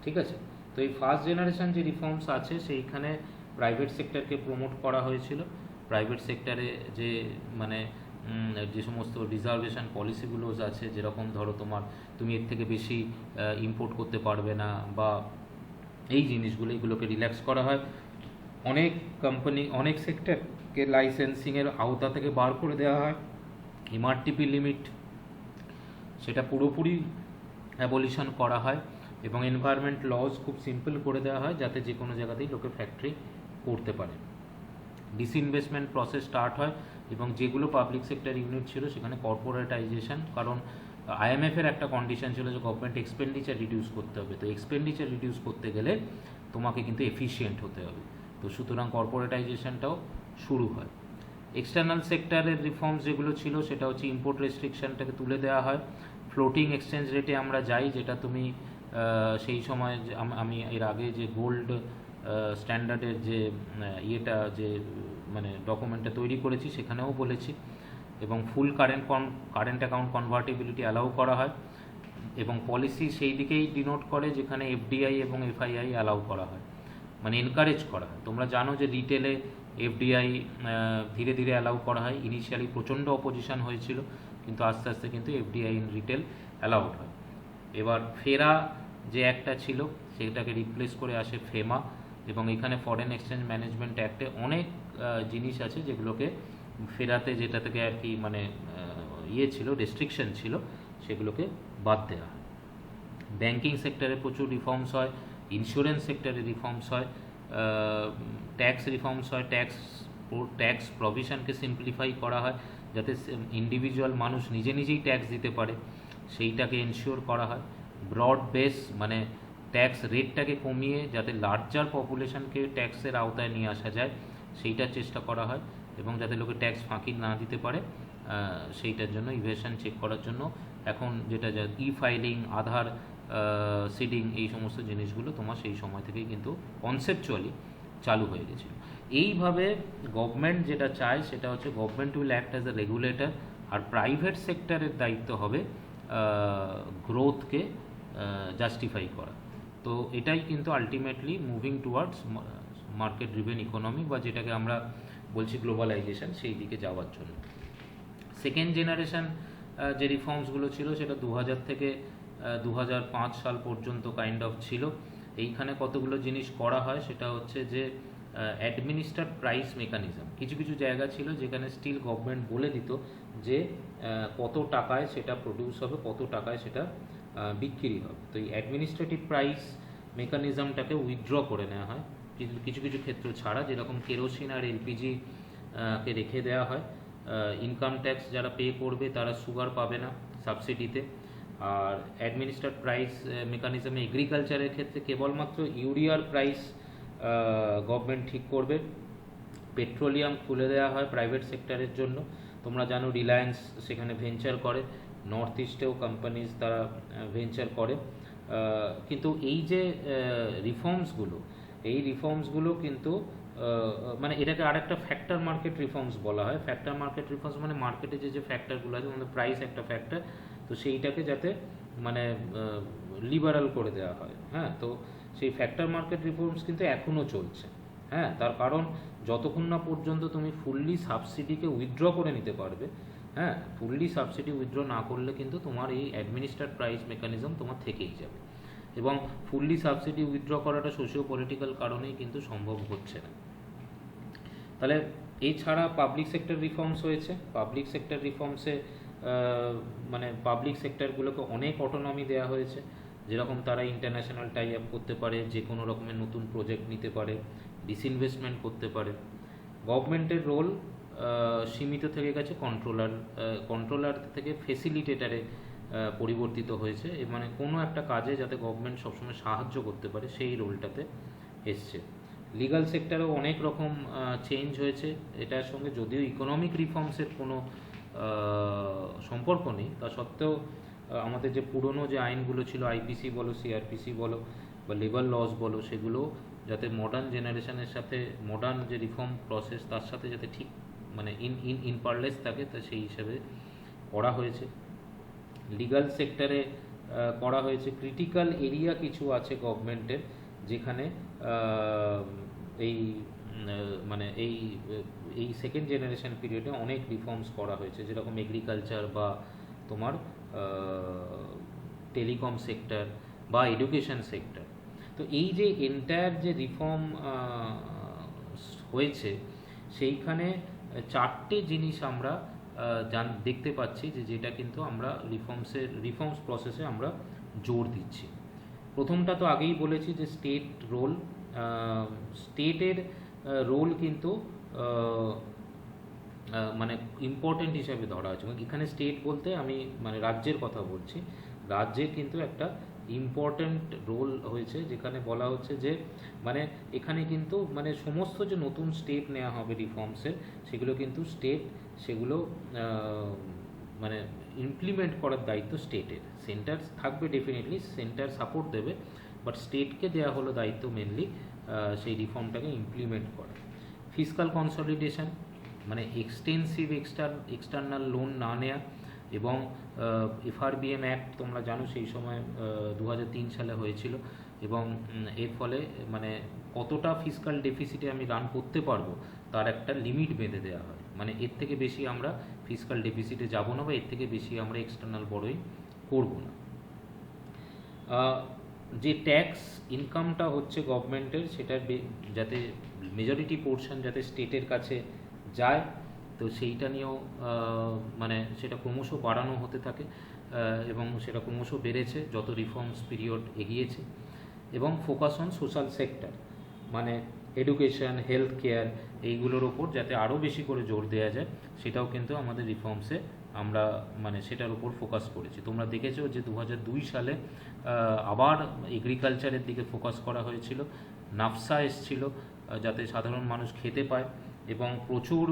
ঠিক আছে, তো এই ফার্স্ট জেনারেশন যে রিফর্মস আছে সেইখানে প্রাইভেট সেক্টরকে প্রমোট করা হয়েছিল। প্রাইভেট সেক্টরে যে মানে যে সমস্ত রিজার্ভেশন পলিসিগুলো আছে, যেরকম ধরো তোমার তুমি এর থেকে বেশি ইম্পোর্ট করতে পারবে না, বা এই জিনিসগুলো, এগুলোকে রিল্যাক্স করা হয়। অনেক কোম্পানি, অনেক সেক্টরকে লাইসেন্সিংয়ের আওতা থেকে বার করে দেওয়া হয়। এমআরটিপি লিমিট সেটা পুরোপুরি অ্যাবলিশন করা হয়, এবং এনভায়রনমেন্ট লজ খুব সিম্পল করে দেওয়া হয়, যাতে যে কোনো জায়গাতেই লোকে ফ্যাক্টরি করতে পারে। ডিসইনভেস্টমেন্ট প্রসেস স্টার্ট হয়, এবং যেগুলো পাবলিক সেক্টর ইউনিট ছিল সেখানে কর্পোরেটাইজেশন, কারণ আইএমএফের একটা কন্ডিশন ছিল যে গভর্নমেন্ট এক্সপেন্ডিচার রিডিউস করতে হবে, তো এক্সপেন্ডিচার রিডিউস করতে গেলে তোমাকে কিন্তু এফিশিয়েন্ট হতে হবে, তো সুতরাং কর্পোরেটাইজেশনটাও শুরু হয়। এক্সটার্নাল সেক্টরের রিফর্মস যেগুলো ছিল সেটা হচ্ছে ইম্পোর্ট রেস্ট্রিকশনটাকে তুলে দেওয়া হয়, ফ্লোটিং এক্সচেঞ্জ রেটে আমরা যাই, যেটা তুমি সেই সময় আমি এর আগে যে গোল্ড স্ট্যান্ডার্ডের যে ইয়েটা যে মানে ডকুমেন্টটা তৈরি করেছি সেখানেও বলেছি, এবং ফুল কারেন্ট অ্যাকাউন্ট কনভার্টিবিলিটি অ্যালাউ করা হয়, এবং পলিসি সেই দিকেই ডিনোট করে যেখানে এফডিআই এবং এফআইআই অ্যালাউ করা হয়, মানে এনকারেজ করা হয়। তোমরা জানো যে রিটেলে এফডিআই ধীরে ধীরে অ্যালাউ করা হয়, ইনিশিয়ালি প্রচণ্ড অপোজিশন হয়েছিল, কিন্তু আস্তে আস্তে কিন্তু এফডিআই ইন রিটেল অ্যালাউড হয়। এবার ফেরা যে একটা ছিল সেটাকে রিপ্লেস করে আসে ফেমা, এবং এখানে ফরেন এক্সচেঞ্জ ম্যানেজমেন্ট অ্যাক্টে অনেক জিনিস আছে যেগুলোকে ফেরাতে, যেটা থেকে আর কি মানে ইয়ে ছিল, রেস্ট্রিকশন ছিল, সেগুলোকে বাদ দেওয়া হয়। ব্যাংকিং সেক্টরে প্রচুর রিফর্মস হয়, ইন্স্যুরেন্স সেক্টরে রিফর্মস হয়, ট্যাক্স রিফর্মস হয়, ট্যাক্স প্রভিশনকে সিম্পলিফাই করা হয়, যাতে ইন্ডিভিজুয়াল মানুষ নিজে নিজেই ট্যাক্স দিতে পারে, সেইটাকে এনশিওর করা হয়। ব্রড বেস মানে ট্যাক্স রেটটাকে কমিয়ে যাতে লার্জার পপুলেশনকে ট্যাক্সের আওতায় নিয়ে আসা যায়, সেইটার চেষ্টা করা হয়, এবং যাতে লোকে ট্যাক্স ফাঁকি না দিতে পারে সেইটার জন্য ইভেশন চেক করার জন্য এখন যেটা ই ফাইলিং, আধার সিডিং, এই সমস্ত জিনিসগুলো তোমার সেই সময় থেকেই কিন্তু কনসেপচুয়ালি চালু হয়ে গেছিল। এইভাবে গভর্নমেন্ট যেটা চায় সেটা হচ্ছে government will act as a regulator, আর প্রাইভেট সেক্টরের দায়িত্ব হবে গ্রোথকে জাস্টিফাই করা। তো এটাই কিন্তু ultimately moving towards market driven economy, বা যেটাকে আমরা বলছি গ্লোবালাইজেশন সেই দিকে যাওয়ার জন্য। সেকেন্ড জেনারেশন যে রিফর্মসগুলো ছিল সেটা 2000 থেকে 2005 সাল পর্যন্ত কাইন্ড অফ ছিল। এইখানে কতগুলো জিনিস করা হয়, সেটা হচ্ছে যে অ্যাডমিনিস্ট্রেট প্রাইস মেকানিজম। কিছু কিছু জায়গা ছিল যেখানে স্টিল গভর্নমেন্ট বলে দিত যে কত টাকায় সেটা প্রডিউস হবে, কত টাকায় সেটা বিক্রি হবে। তো এই অ্যাডমিনিস্ট্রেটিভ প্রাইস মেকানিজমটাকে উইথড্র করে নেওয়া হয় কিছু কিছু ক্ষেত্র ছাড়া, যেরকম কেরোসিন আর এলপিজি কে রেখে দেওয়া হয়। ইনকাম ট্যাক্স যারা পে করবে তারা সুগার পাবে না সাবসিডিতে। আর অ্যাডমিনিস্ট্রেট প্রাইস মেকানিজমে এগ্রিকালচারের ক্ষেত্রে কেবলমাত্র ইউরিয়ার প্রাইস গভর্নমেন্ট ঠিক করবে। পেট্রোলিয়াম খুলে দেওয়া হয় প্রাইভেট সেক্টরের জন্য। তোমরা জানো রিলায়েন্স সেখানে ভেঞ্চার করে, নর্থ ইস্টেও কোম্পানিজ তারা ভেঞ্চার করে। কিন্তু এই যে রিফর্মসগুলো, এই রিফর্মসগুলো কিন্তু মানে এটাকে আরেকটা ফ্যাক্টর মার্কেট রিফর্মস বলা হয়। ফ্যাক্টর মার্কেট রিফর্মস মানে মার্কেটে যে ফ্যাক্টরগুলো আছে, মানে প্রাইস একটা ফ্যাক্টর, তো সেইটাকে যাতে মানে লিবারাল করে দেওয়া হয়। হ্যাঁ, তো সেই ফ্যাক্টর মার্কেট রিফর্মস কিন্তু এখনও চলছে। হ্যাঁ, তার কারণ যতক্ষণ না পর্যন্ত তুমি ফুললি সাবসিডিকে উইথড্র করে নিতে পারবে, হ্যাঁ, ফুললি সাবসিডি উইথড্র না করলে কিন্তু তোমার এই অ্যাডমিনিস্ট্রেট প্রাইস মেকানিজম তোমার থেকেই যাবে। এবং ফুললি সাবসিডি উইথড্র করাটা সোশিও পলিটিক্যাল কারণেই কিন্তু সম্ভব হচ্ছে না। তাহলে এছাড়া পাবলিক সেক্টর রিফর্মস হয়েছে। পাবলিক সেক্টর রিফর্মসে মানে পাবলিক সেক্টরগুলোকে অনেক অটোনমি দেওয়া হয়েছে, যেরকম তারা ইন্টারন্যাশনাল টাই আপ করতে পারে, যে কোনো রকমের নতুন প্রজেক্ট নিতে পারে, ডিসইনভেস্টমেন্ট করতে পারে। গভর্নমেন্টের রোল সীমিত থেকে গেছে কন্ট্রোলার থেকে ফেসিলিটেটারে পরিবর্তিত হয়েছে। মানে কোনো একটা কাজে যাতে গভর্নমেন্ট সবসময় সাহায্য করতে পারে সেই রোলটাতে এসছে। লিগাল সেক্টরেও অনেক রকম চেঞ্জ হয়েছে। এটার সঙ্গে যদিও ইকোনমিক রিফর্মসের কোনো সম্পর্ক নেই, তা সত্ত্বেও আমাদের যে পুরনো যে আইনগুলো ছিল, আইপিসি বলো, সিআরপিসি বলো বা লেবার লস বলো, সেগুলো যাতে মডার্ন জেনারেশনের সাথে মডার্ন যে রিফর্ম প্রসেস তার সাথে যাতে ঠিক মানে ইন পারলেস থাকে, তা সেই হিসাবে করা হয়েছে। লিগাল সেক্টরে করা হয়েছে। ক্রিটিক্যাল এরিয়া কিছু আছে গভর্নমেন্টের যেখানে এই মানে এই সেকেন্ড জেনারেশন পিরিয়ডে অনেক রিফর্মস করা হয়েছে, যেরকম এগ্রিকালচার বা তোমার টেলিকম সেক্টর বা এডুকেশন সেক্টর। তো এই যে এন্টায়ার যে রিফর্ম হয়েছে, সেইখানে চারটে জিনিস আমরা দেখতে পাচ্ছি যেটা কিন্তু আমরা রিফর্মস প্রসেসে আমরা জোর দিচ্ছি। প্রথমটা তো আগেই বলেছি যে স্টেট রোল। স্টেটের রোল কিন্তু মানে ইম্পর্টেন্ট হিসাবে ধরা হয়েছে। এখানে স্টেট বলতে আমি মানে রাজ্যের কথা বলছি। রাজ্যের কিন্তু একটা ইম্পর্ট্যান্ট রোল হয়েছে, যেখানে বলা হচ্ছে যে মানে এখানে কিন্তু মানে সমস্ত যে নতুন স্টেপ নেওয়া হবে রিফর্মসের, সেগুলো কিন্তু সেগুলো মানে ইমপ্লিমেন্ট করার দায়িত্ব স্টেটের। সেন্টার থাকবে ডেফিনেটলি, সেন্টার সাপোর্ট দেবে, বাট স্টেটকে দেওয়া হলো দায়িত্ব মেনলি সেই রিফর্মটাকে ইমপ্লিমেন্ট করা। ফিসকাল কনসলিডেশন মানে এক্সটেন্সিভ এক্সটার্নাল লোন না নেওয়া, এবং এফআরবিএম অ্যাক্ট তোমরা জানো সেই সময় 2003 সালে হয়েছিল, এবং এর ফলে মানে কতটা ফিসকাল ডেফিসিটে আমি রান করতে পারবো তার একটা লিমিট বেঁধে দেওয়া হয়। মানে এর থেকে বেশি আমরা ফিসকাল ডেফিসিটে যাব না, বা এর থেকে বেশি আমরা এক্সটার্নাল বড়োই করব না। যে ট্যাক্স ইনকামটা হচ্ছে গভর্নমেন্টের, সেটার যাতে মেজরিটি পোর্শন যাতে স্টেটের কাছে যায়, তো সেইটা নিয়েও মানে সেটা ক্রমশ বাড়ানো হতে থাকে, এবং সেটা ক্রমশ বেড়েছে যত রিফর্মস পিরিয়ড এগিয়েছে। এবং ফোকাস অন সোশ্যাল সেক্টর মানে এডুকেশন, হেলথ কেয়ার, এইগুলোর ওপর যাতে আরও বেশি করে জোর দেওয়া যায়, সেটাও কিন্তু আমাদের রিফর্মসে আমরা মানে সেটার উপর ফোকাস করেছি। তোমরা দেখেছো যে 2002 সালে আবার এগ্রিকালচারের দিকে ফোকাস করা হয়েছিল, নাফসা এসছিল যাতে সাধারণ মানুষ খেতে পায়, এবং প্রচুর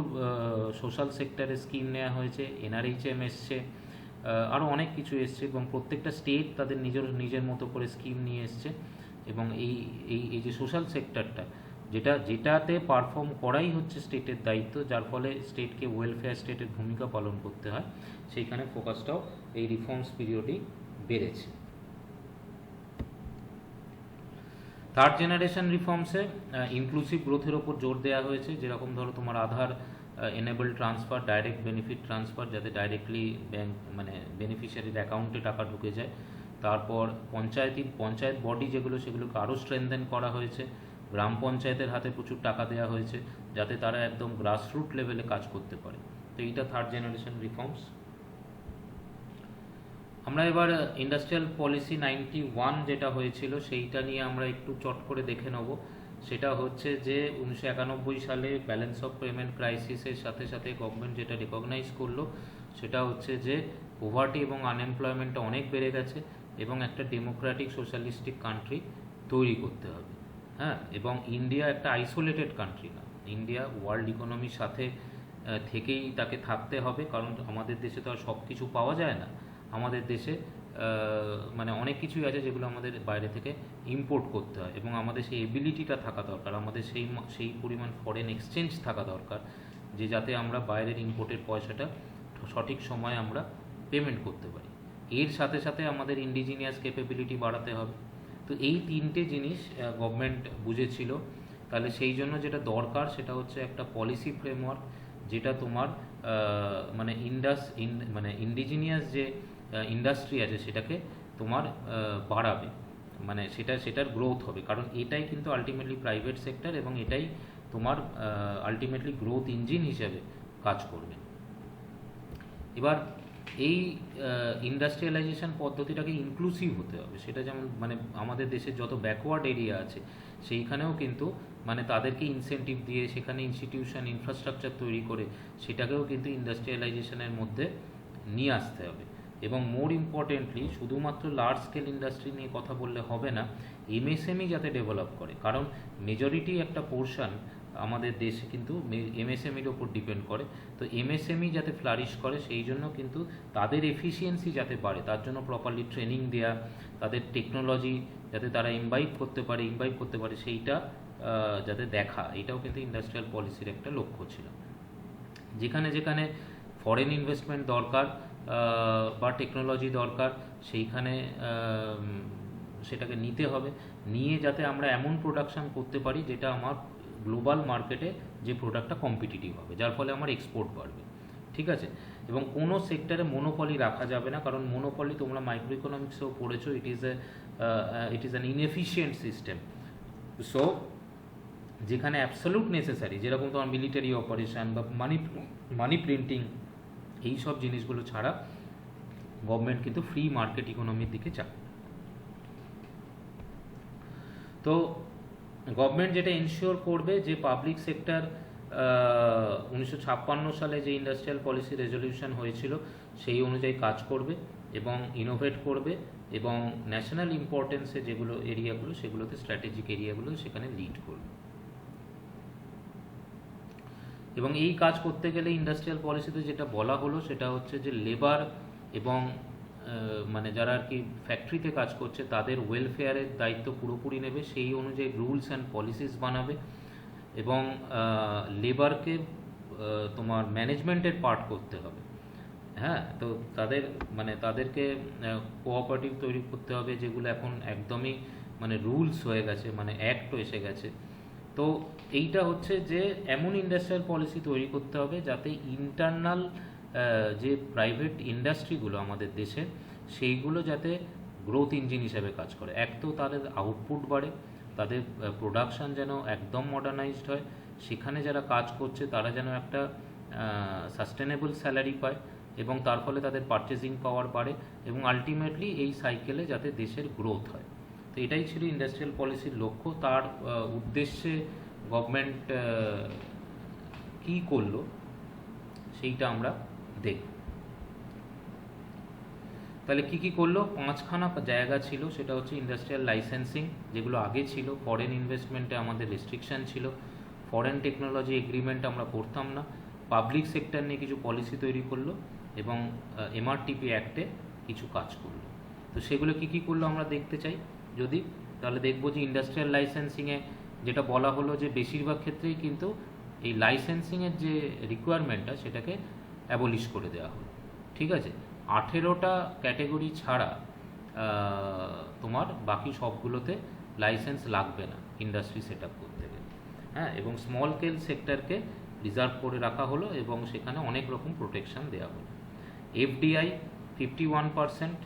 সোশ্যাল সেক্টরের স্কিম নেওয়া হয়েছে, এনআরএইচএম এসছে, আরও অনেক কিছু এসছে, এবং প্রত্যেকটা স্টেট তাদের নিজের মতো করে স্কিম নিয়ে এসছে। এবং এই যে সোশ্যাল সেক্টরটা যেটাতে পারফর্ম করাই হচ্ছে স্টেটের দায়িত্ব, যার ফলে স্টেটকে ওয়েলফেয়ার স্টেটের ভূমিকা পালন করতে হয়, সেইখানে ফোকাসটাও এই রিফর্মস পিরিয়ডেই বেড়েছে। থার্ড জেনারেশন রিফর্মসে ইনক্লুসিভ গ্রোথের ওপর জোর দেওয়া হয়েছে, যেরকম ধরো তোমার Aadhaar enable transfer, direct benefit transfer, যাতে ডাইরেক্টলি ব্যাংক মানে বেনিফিশিয়ারির অ্যাকাউন্টে টাকা ঢুকে যায়। তারপর পঞ্চায়েত বডি যেগুলো, সেগুলোকে আরও স্ট্রেনথেন করা হয়েছে। গ্রাম পঞ্চায়েতের হাতে প্রচুর টাকা দেওয়া হয়েছে, যাতে তারা একদম গ্রাসরুট লেভেলে কাজ করতে পারে। তো এইটা থার্ড জেনারেশন রিফর্মস। আমরা এবার ইন্ডাস্ট্রিয়াল পলিসি 91 যেটা হয়েছিল সেইটা নিয়ে আমরা একটু চট করে দেখে নেব। সেটা হচ্ছে যে 1991 সালে ব্যালেন্স অফ পেমেন্ট ক্রাইসিসের সাথে সাথে গভর্নমেন্ট যেটা রেকগনাইজ করলো সেটা হচ্ছে যে পোভার্টি এবং আনএমপ্লয়মেন্টটা অনেক বেড়ে গেছে এবং একটা ডেমোক্রেটিক সোশ্যালিস্টিক কান্ট্রি তৈরি করতে হবে। হ্যাঁ, এবং ইন্ডিয়া একটা আইসোলেটেড কান্ট্রি না, ইন্ডিয়া ওয়ার্ল্ড ইকোনমির সাথে থেকেই তাকে থাকতে হবে, কারণ আমাদের দেশে তো আর সব কিছু পাওয়া যায় না। আমাদের দেশে মানে অনেক কিছুই আছে যেগুলো আমাদের বাইরে থেকে ইম্পোর্ট করতে হয়, এবং আমাদের সেই এবিলিটিটা থাকা দরকার, আমাদের সেই পরিমাণ ফরেন এক্সচেঞ্জ থাকা দরকার যে যাতে আমরা বাইরের ইম্পোর্টের পয়সাটা সঠিক সময়ে আমরা পেমেন্ট করতে পারি। এর সাথে সাথে আমাদের ইন্ডিজিনিয়াস ক্যাপাবিলিটি বাড়াতে হবে। তো এই তিনটে জিনিস গভর্নমেন্ট বুঝেছিল। তাহলে সেই জন্য যেটা দরকার সেটা হচ্ছে একটা পলিসি ফ্রেমওয়ার্ক, যেটা তোমার মানে মানে ইন্ডিজিনিয়াস যে ইন্ডাস্ট্রি আছে সেটাকে তোমার বাড়াবে, মানে সেটার গ্রোথ হবে, কারণ এটাই কিন্তু আলটিমেটলি প্রাইভেট সেক্টর এবং এটাই তোমার আলটিমেটলি গ্রোথ ইঞ্জিন হিসেবে কাজ করবে। এবার এই ইন্ডাস্ট্রিয়ালাইজেশন পদ্ধতিটাকে ইনক্লুসিভ হতে হবে, সেটা যেমন মানে আমাদের দেশের যত ব্যাকওয়ার্ড এরিয়া আছে সেইখানেও কিন্তু মানে তাদেরকে ইনসেন্টিভ দিয়ে সেখানে ইনস্টিটিউশন ইনফ্রাস্ট্রাকচার তৈরি করে সেটাকেও কিন্তু ইন্ডাস্ট্রিয়ালাইজেশনের মধ্যে নিয়ে আসতে হবে। এবং মোর ইম্পর্টেন্টলি শুধুমাত্র লার্জ স্কেল ইন্ডাস্ট্রি নিয়ে কথা বললে হবে না, এমএসএমই যাতে ডেভেলপ করে, কারণ মেজরিটি একটা পোর্শন আমাদের দেশে কিন্তু এমএসএমইর ওপর ডিপেন্ড করে। তো এমএসএমই যাতে ফ্লারিশ করে সেই জন্য কিন্তু তাদের এফিসিয়েন্সি যাতে বাড়ে তার জন্য প্রপারলি ট্রেনিং দেওয়া, তাদের টেকনোলজি যাতে তারা ইমবাইব করতে পারে সেইটা যাতে দেখা, এটাও কিন্তু ইন্ডাস্ট্রিয়াল পলিসির একটা লক্ষ্য ছিল। যেখানে যেখানে ফরেন ইনভেস্টমেন্ট দরকার বা টেকনোলজি দরকার সেইখানে সেটাকে নিতে হবে, নিয়ে যাতে আমরা এমন প্রোডাকশান করতে পারি যেটা আমার গ্লোবাল মার্কেটে যে প্রোডাক্টটা কম্পিটিটিভ হবে, যার ফলে আমার এক্সপোর্ট বাড়বে। ঠিক আছে, এবং কোনো সেক্টরে মোনোপলি রাখা যাবে না, কারণ মোনোপলি তোমরা মাইক্রো ইকোনমিক্সেও পড়েছো, it is an inefficient system. So যেখানে অ্যাবসলিউট নেসেসারি, যেরকম তোমার মিলিটারি অপারেশন বা মানি প্রিন্টিং, এই সব জিনিসগুলো ছাড়া গভর্নমেন্ট কিন্তু ফ্রি মার্কেট ইকোনমির দিকে চায়। তো গভর্নমেন্ট যেটা এনশিওর করবে যে পাবলিক সেক্টর 1956 সালে যে ইন্ডাস্ট্রিয়াল পলিসি রেজলিউশন হয়েছিল সেই অনুযায়ী কাজ করবে এবং ইনোভেট করবে, এবং ন্যাশনাল ইম্পর্টেন্সে যেগুলো এরিয়াগুলো সেগুলোতে স্ট্র্যাটেজিক এরিয়াগুলো সেখানে লিড করবে। এবং এই কাজ করতে গেলে ইন্ডাস্ট্রিয়াল পলিসিতে যেটা বলা হলো সেটা হচ্ছে যে লেবার এবং মানে যারা আর কি ফ্যাক্টরিতে কাজ করছে তাদের ওয়েলফেয়ারের দায়িত্ব পুরোপুরি নেবে, সেই অনুযায়ী রুলস অ্যান্ড পলিসিস বানাবে, এবং লেবারকে তোমার ম্যানেজমেন্টের পার্ট করতে হবে। হ্যাঁ, তো তাদেরকে কোঅপারেটিভ তৈরি করতে হবে, যেগুলো এখন একদমই মানে রুলস হয়ে গেছে, মানে অ্যাক্টও এসে গেছে। তো এইটা হচ্ছে যে এমন ইন্ডাস্ট্রিয়াল পলিসি তৈরি করতে হবে যাতে ইন্টারনাল যে প্রাইভেট ইন্ডাস্ট্রিগুলো আমাদের দেশে সেইগুলো যাতে গ্রোথ ইঞ্জিন হিসাবে কাজ করে। এক তো তাদের আউটপুট বাড়ে, তাদের প্রোডাকশান যেন একদম মডার্নাইজড হয়, সেখানে যারা কাজ করছে তারা যেন একটা সাস্টেনেবল স্যালারি পায়, এবং তার ফলে তাদের পারচেজিং পাওয়ার বাড়ে, এবং আলটিমেটলি এই সাইকেলে যাতে দেশের গ্রোথ হয়। তো এটাই ছিল ইন্ডাস্ট্রিয়াল পলিসির লক্ষ্য। তার উদ্দেশ্যে গভর্নমেন্ট কী করলো সেইটা আমরা দেখব। তাহলে কি করলো, 5খানা জায়গা ছিল, সেটা হচ্ছে ইন্ডাস্ট্রিয়াল লাইসেন্সিং, যেগুলো আগে ছিল, ফরেন ইনভেস্টমেন্টে আমাদের রেস্ট্রিকশান ছিল, ফরেন টেকনোলজি এগ্রিমেন্ট আমরা করতাম না, পাবলিক সেক্টর নিয়ে কিছু পলিসি তৈরি করলো, এবং এমআরটিপি অ্যাক্টে কিছু কাজ করলো। তো সেগুলো কি করলো আমরা দেখতে চাই যদি, তাহলে দেখব যে ইন্ডাস্ট্রিয়াল লাইসেন্সিংয়ে যেটা বলা হলো যে বেশিরভাগ ক্ষেত্রেই কিন্তু এই লাইসেন্সিংয়ের যে রিকোয়ারমেন্টটা সেটাকে অ্যাবলিশ করে দেওয়া হলো। ঠিক আছে, 18টা ক্যাটেগরি ছাড়া তোমার বাকি সবগুলোতে লাইসেন্স লাগবে না ইন্ডাস্ট্রি সেট আপ করতে গেলে। হ্যাঁ, এবং স্মল স্কেল সেক্টরকে রিজার্ভ করে রাখা হলো এবং সেখানে অনেক রকম প্রোটেকশন দেওয়া হলো। এফডিআই 51%,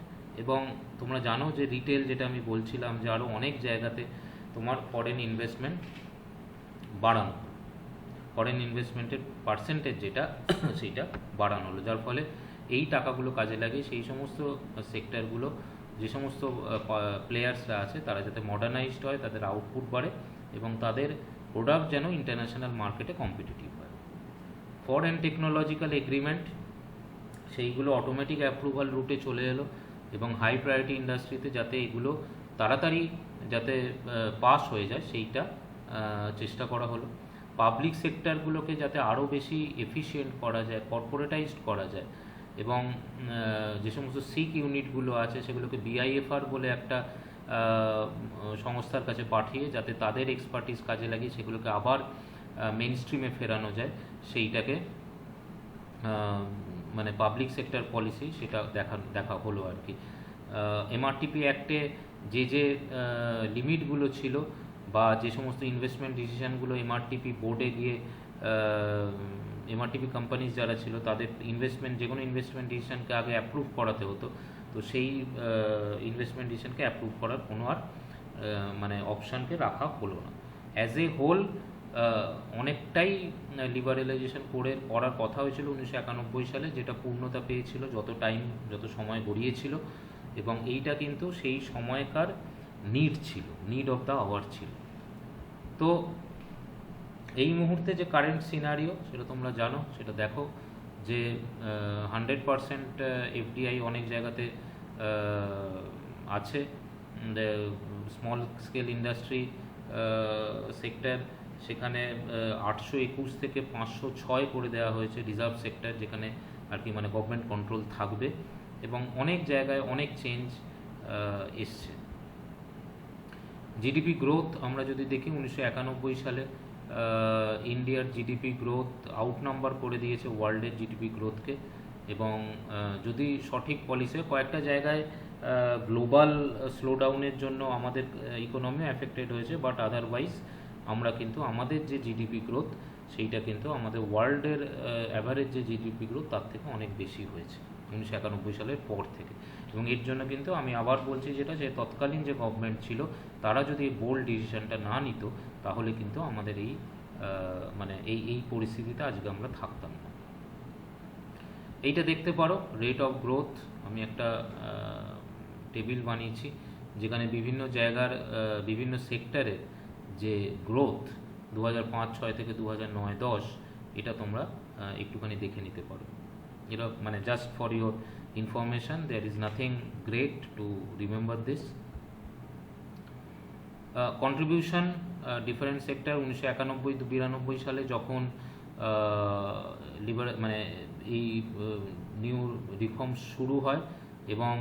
এবং তোমরা জানো যে রিটেল, যেটা আমি বলছিলাম যে আরও অনেক জায়গাতে তোমার ফরেন ইনভেস্টমেন্ট বাড়ানো, ফরেন ইনভেস্টমেন্টের পার্সেন্টেজ যেটা সেইটা বাড়ানো হলো, যার ফলে এই টাকাগুলো কাজে লাগে সেই সমস্ত সেক্টরগুলো, যে সমস্ত প্লেয়ার্সরা আছে তারা যাতে মডার্নাইজড হয়, তাদের আউটপুট বাড়ে এবং তাদের প্রোডাক্ট যেন ইন্টারন্যাশনাল মার্কেটে কম্পিটিটিভ হয়। ফরেন টেকনোলজিক্যাল এগ্রিমেন্ট, সেইগুলো অটোমেটিক অ্যাপ্রুভাল রুটে চলে এলো এবং হাই প্রায়োরিটি ইন্ডাস্ট্রিতে যাতে এগুলো তাড়াতাড়ি যাতে পাস হয়ে যায় সেইটা চেষ্টা করা হলো। পাবলিক সেক্টরগুলোকে যাতে আরও বেশি এফিশিয়েন্ট করা যায়, কর্পোরেটাইজড করা যায়, এবং যে সমস্ত সিক ইউনিটগুলো আছে সেগুলোকে বিআইএফআর বলে একটা সংস্থার কাছে পাঠিয়ে যাতে তাদের এক্সপার্টিস কাজে লাগিয়ে সেগুলোকে আবার মেইন স্ট্রিমে ফেরানো যায়, সেইটাকে মানে পাবলিক সেক্টর পলিসি সেটা দেখা হলো আর কি। এমআরটিপি অ্যাক্টে যে লিমিটগুলো ছিল বা যে সমস্ত ইনভেস্টমেন্ট ডিসিশনগুলো এমআরটিপি বোর্ডে গিয়ে এমআরটিপি কোম্পানিজ যারা ছিল তাদের যে কোনো ইনভেস্টমেন্ট ডিসিশনকে আগে অ্যাপ্রুভ করাতে হতো, তো সেই ইনভেস্টমেন্ট ডিসিশনকে অ্যাপ্রুভ করার কোনো আর মানে অপশানকে রাখা হলো না। অ্যাজ এ হোল অনেকটাই লিবারেলাইজেশন করার কথা হয়েছিল 1991 সালে, যেটা পূর্ণতা পেয়েছিল যত সময় গড়িয়েছিল, এবং এইটা কিন্তু সেই সময়কার নিড অফ দ্য আওয়ার ছিল। তো এই মুহূর্তে যে কারেন্ট সিনারিও সেটা তোমরা জানো, সেটা দেখো যে 100% এফডিআই অনেক জায়গাতে আছে। স্মল স্কেল ইন্ডাস্ট্রি সেক্টর, সেখানে 821 থেকে 506 করে দেওয়া হয়েছে রিজার্ভ সেক্টর, যেখানে আর কি মানে গভর্নমেন্ট কন্ট্রোল থাকবে, এবং অনেক জায়গায় অনেক চেঞ্জ এসছে। জিডিপি গ্রোথ আমরা যদি দেখি 1991 সালে ইন্ডিয়ার জিডিপি গ্রোথ আউট নাম্বার করে দিয়েছে ওয়ার্ল্ডের জিডিপি গ্রোথকে, এবং যদি সঠিক পলিসি, কয়েকটা জায়গায় গ্লোবাল স্লোডাউনের জন্য আমাদের ইকোনমি অ্যাফেক্টেড হয়েছে, বাট আদারওয়াইজ আমরা কিন্তু আমাদের যে জিডিপি গ্রোথ সেইটা কিন্তু আমাদের ওয়ার্ল্ডের অ্যাভারেজ যে জিডিপি গ্রোথ তার থেকে অনেক বেশি হয়েছে 1991 সালের পর থেকে। এবং এর জন্য কিন্তু আমি আবার বলছি যেটা, যে তৎকালীন যে গভর্নমেন্ট ছিল তারা যদি এই বোল্ড ডিসিশনটা না নিত তাহলে কিন্তু আমাদের এই মানে এই পরিস্থিতিতে আজকে আমরা থাকতাম না। এইটা দেখতে পারো রেট অফ গ্রোথ, আমি একটা টেবিল বানিয়েছি যেখানে বিভিন্ন জায়গার বিভিন্ন সেক্টরের যে গ্রোথ 2005-06 থেকে 2009-10, এটা তোমরা একটুখানি দেখে নিতে পারো। এটা মানে just for your information, there is nothing great to remember this. Contribution different sector 1991-92 সালে যখন মানে এই নিউ রিফর্ম শুরু হয় এবং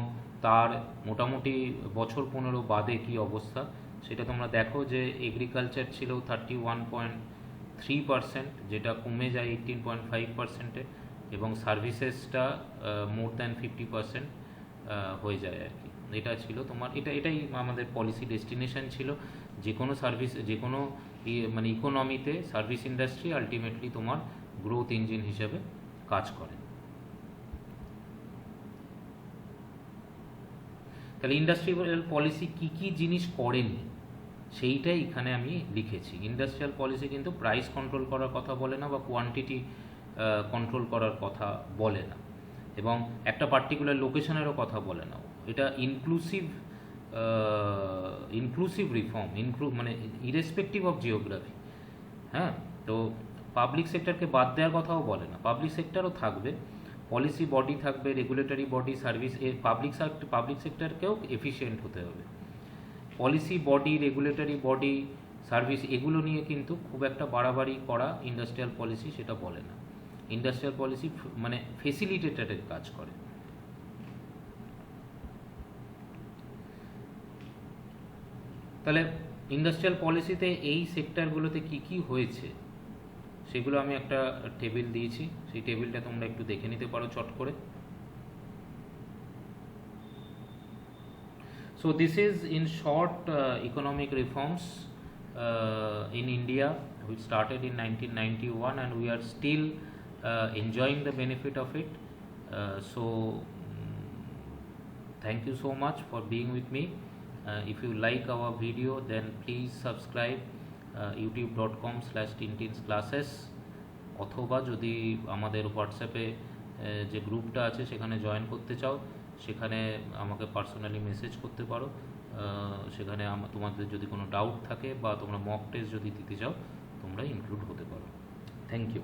তার মোটামুটি বছর 15 বাদে কি অবস্থা সেটা তোমরা দেখো, যে এগ্রিকালচার ছিল 31.3%, যেটা কমে যায় 18.5%-এ, এবং সার্ভিসেসটা মোর দ্যান 50% হয়ে যায় আর কি। এটা ছিল তোমার, এটাই আমাদের পলিসি ডেস্টিনেশন ছিল। যে কোনো সার্ভিস, যে কোনো মানে ইকোনমিতে সার্ভিস ইন্ডাস্ট্রি আলটিমেটলি তোমার গ্রোথ ইঞ্জিন হিসেবে কাজ করে। তাহলে ইন্ডাস্ট্রিয়াল পলিসি কী কী জিনিস করেনি সেইটাই এখানে আমি লিখেছি। ইন্ডাস্ট্রিয়াল পলিসি কিন্তু প্রাইস কন্ট্রোল করার কথা বলে না বা কোয়ান্টিটি কন্ট্রোল করার কথা বলে না, এবং একটা পার্টিকুলার লোকেশনেরও কথা বলে না। এটা ইনক্লুসিভ রিফর্ম, মানে ইরেসপেক্টিভ অফ জিওগ্রাফি। হ্যাঁ, তো পাবলিক সেক্টরকে বাদ দেওয়ার কথাও বলে না, পাবলিক সেক্টরও থাকবে, পলিসি বডি থাকবে, রেগুলেটরি বডি, সার্ভিস, পাবলিক সেক্টরকেও এফিশিয়েন্ট হতে হবে। Policy body, regulatory body, service, এগুলো নিয়ে কিন্তু খুব একটা বাড়াবাড়ি করা ইন্ডাস্ট্রিয়াল পলিসি সেটা বলে না। ইন্ডাস্ট্রিয়াল পলিসি মানে ফেসিলিটেটরের কাজ করে। তাহলে ইন্ডাস্ট্রিয়াল পলিসিতে এই সেক্টরগুলোতে কি কি হয়েছে সেগুলো আমি একটা টেবিল দিয়েছি, সেই টেবিলটা তোমরা একটু দেখে নিতে পারো চট করে। So this is in short economic reforms in India which started in 1991 and we are still enjoying the benefit of it. Thank you so much for being with me. If you like our video, then please subscribe youtube.com/tintinsclasses অথবা যদি আমাদের হোয়াটসঅ্যাপে যে গ্রুপটা আছে সেখানে join করতে চাও সেখানে আমাকে পার্সোনালি মেসেজ করতে পারো। সেখানে তোমাদের যদি কোনো ডাউট থাকে বা তোমরা মক টেস্ট যদি দিতে চাও তোমরা ইনক্লুড হতে পারো। Thank you.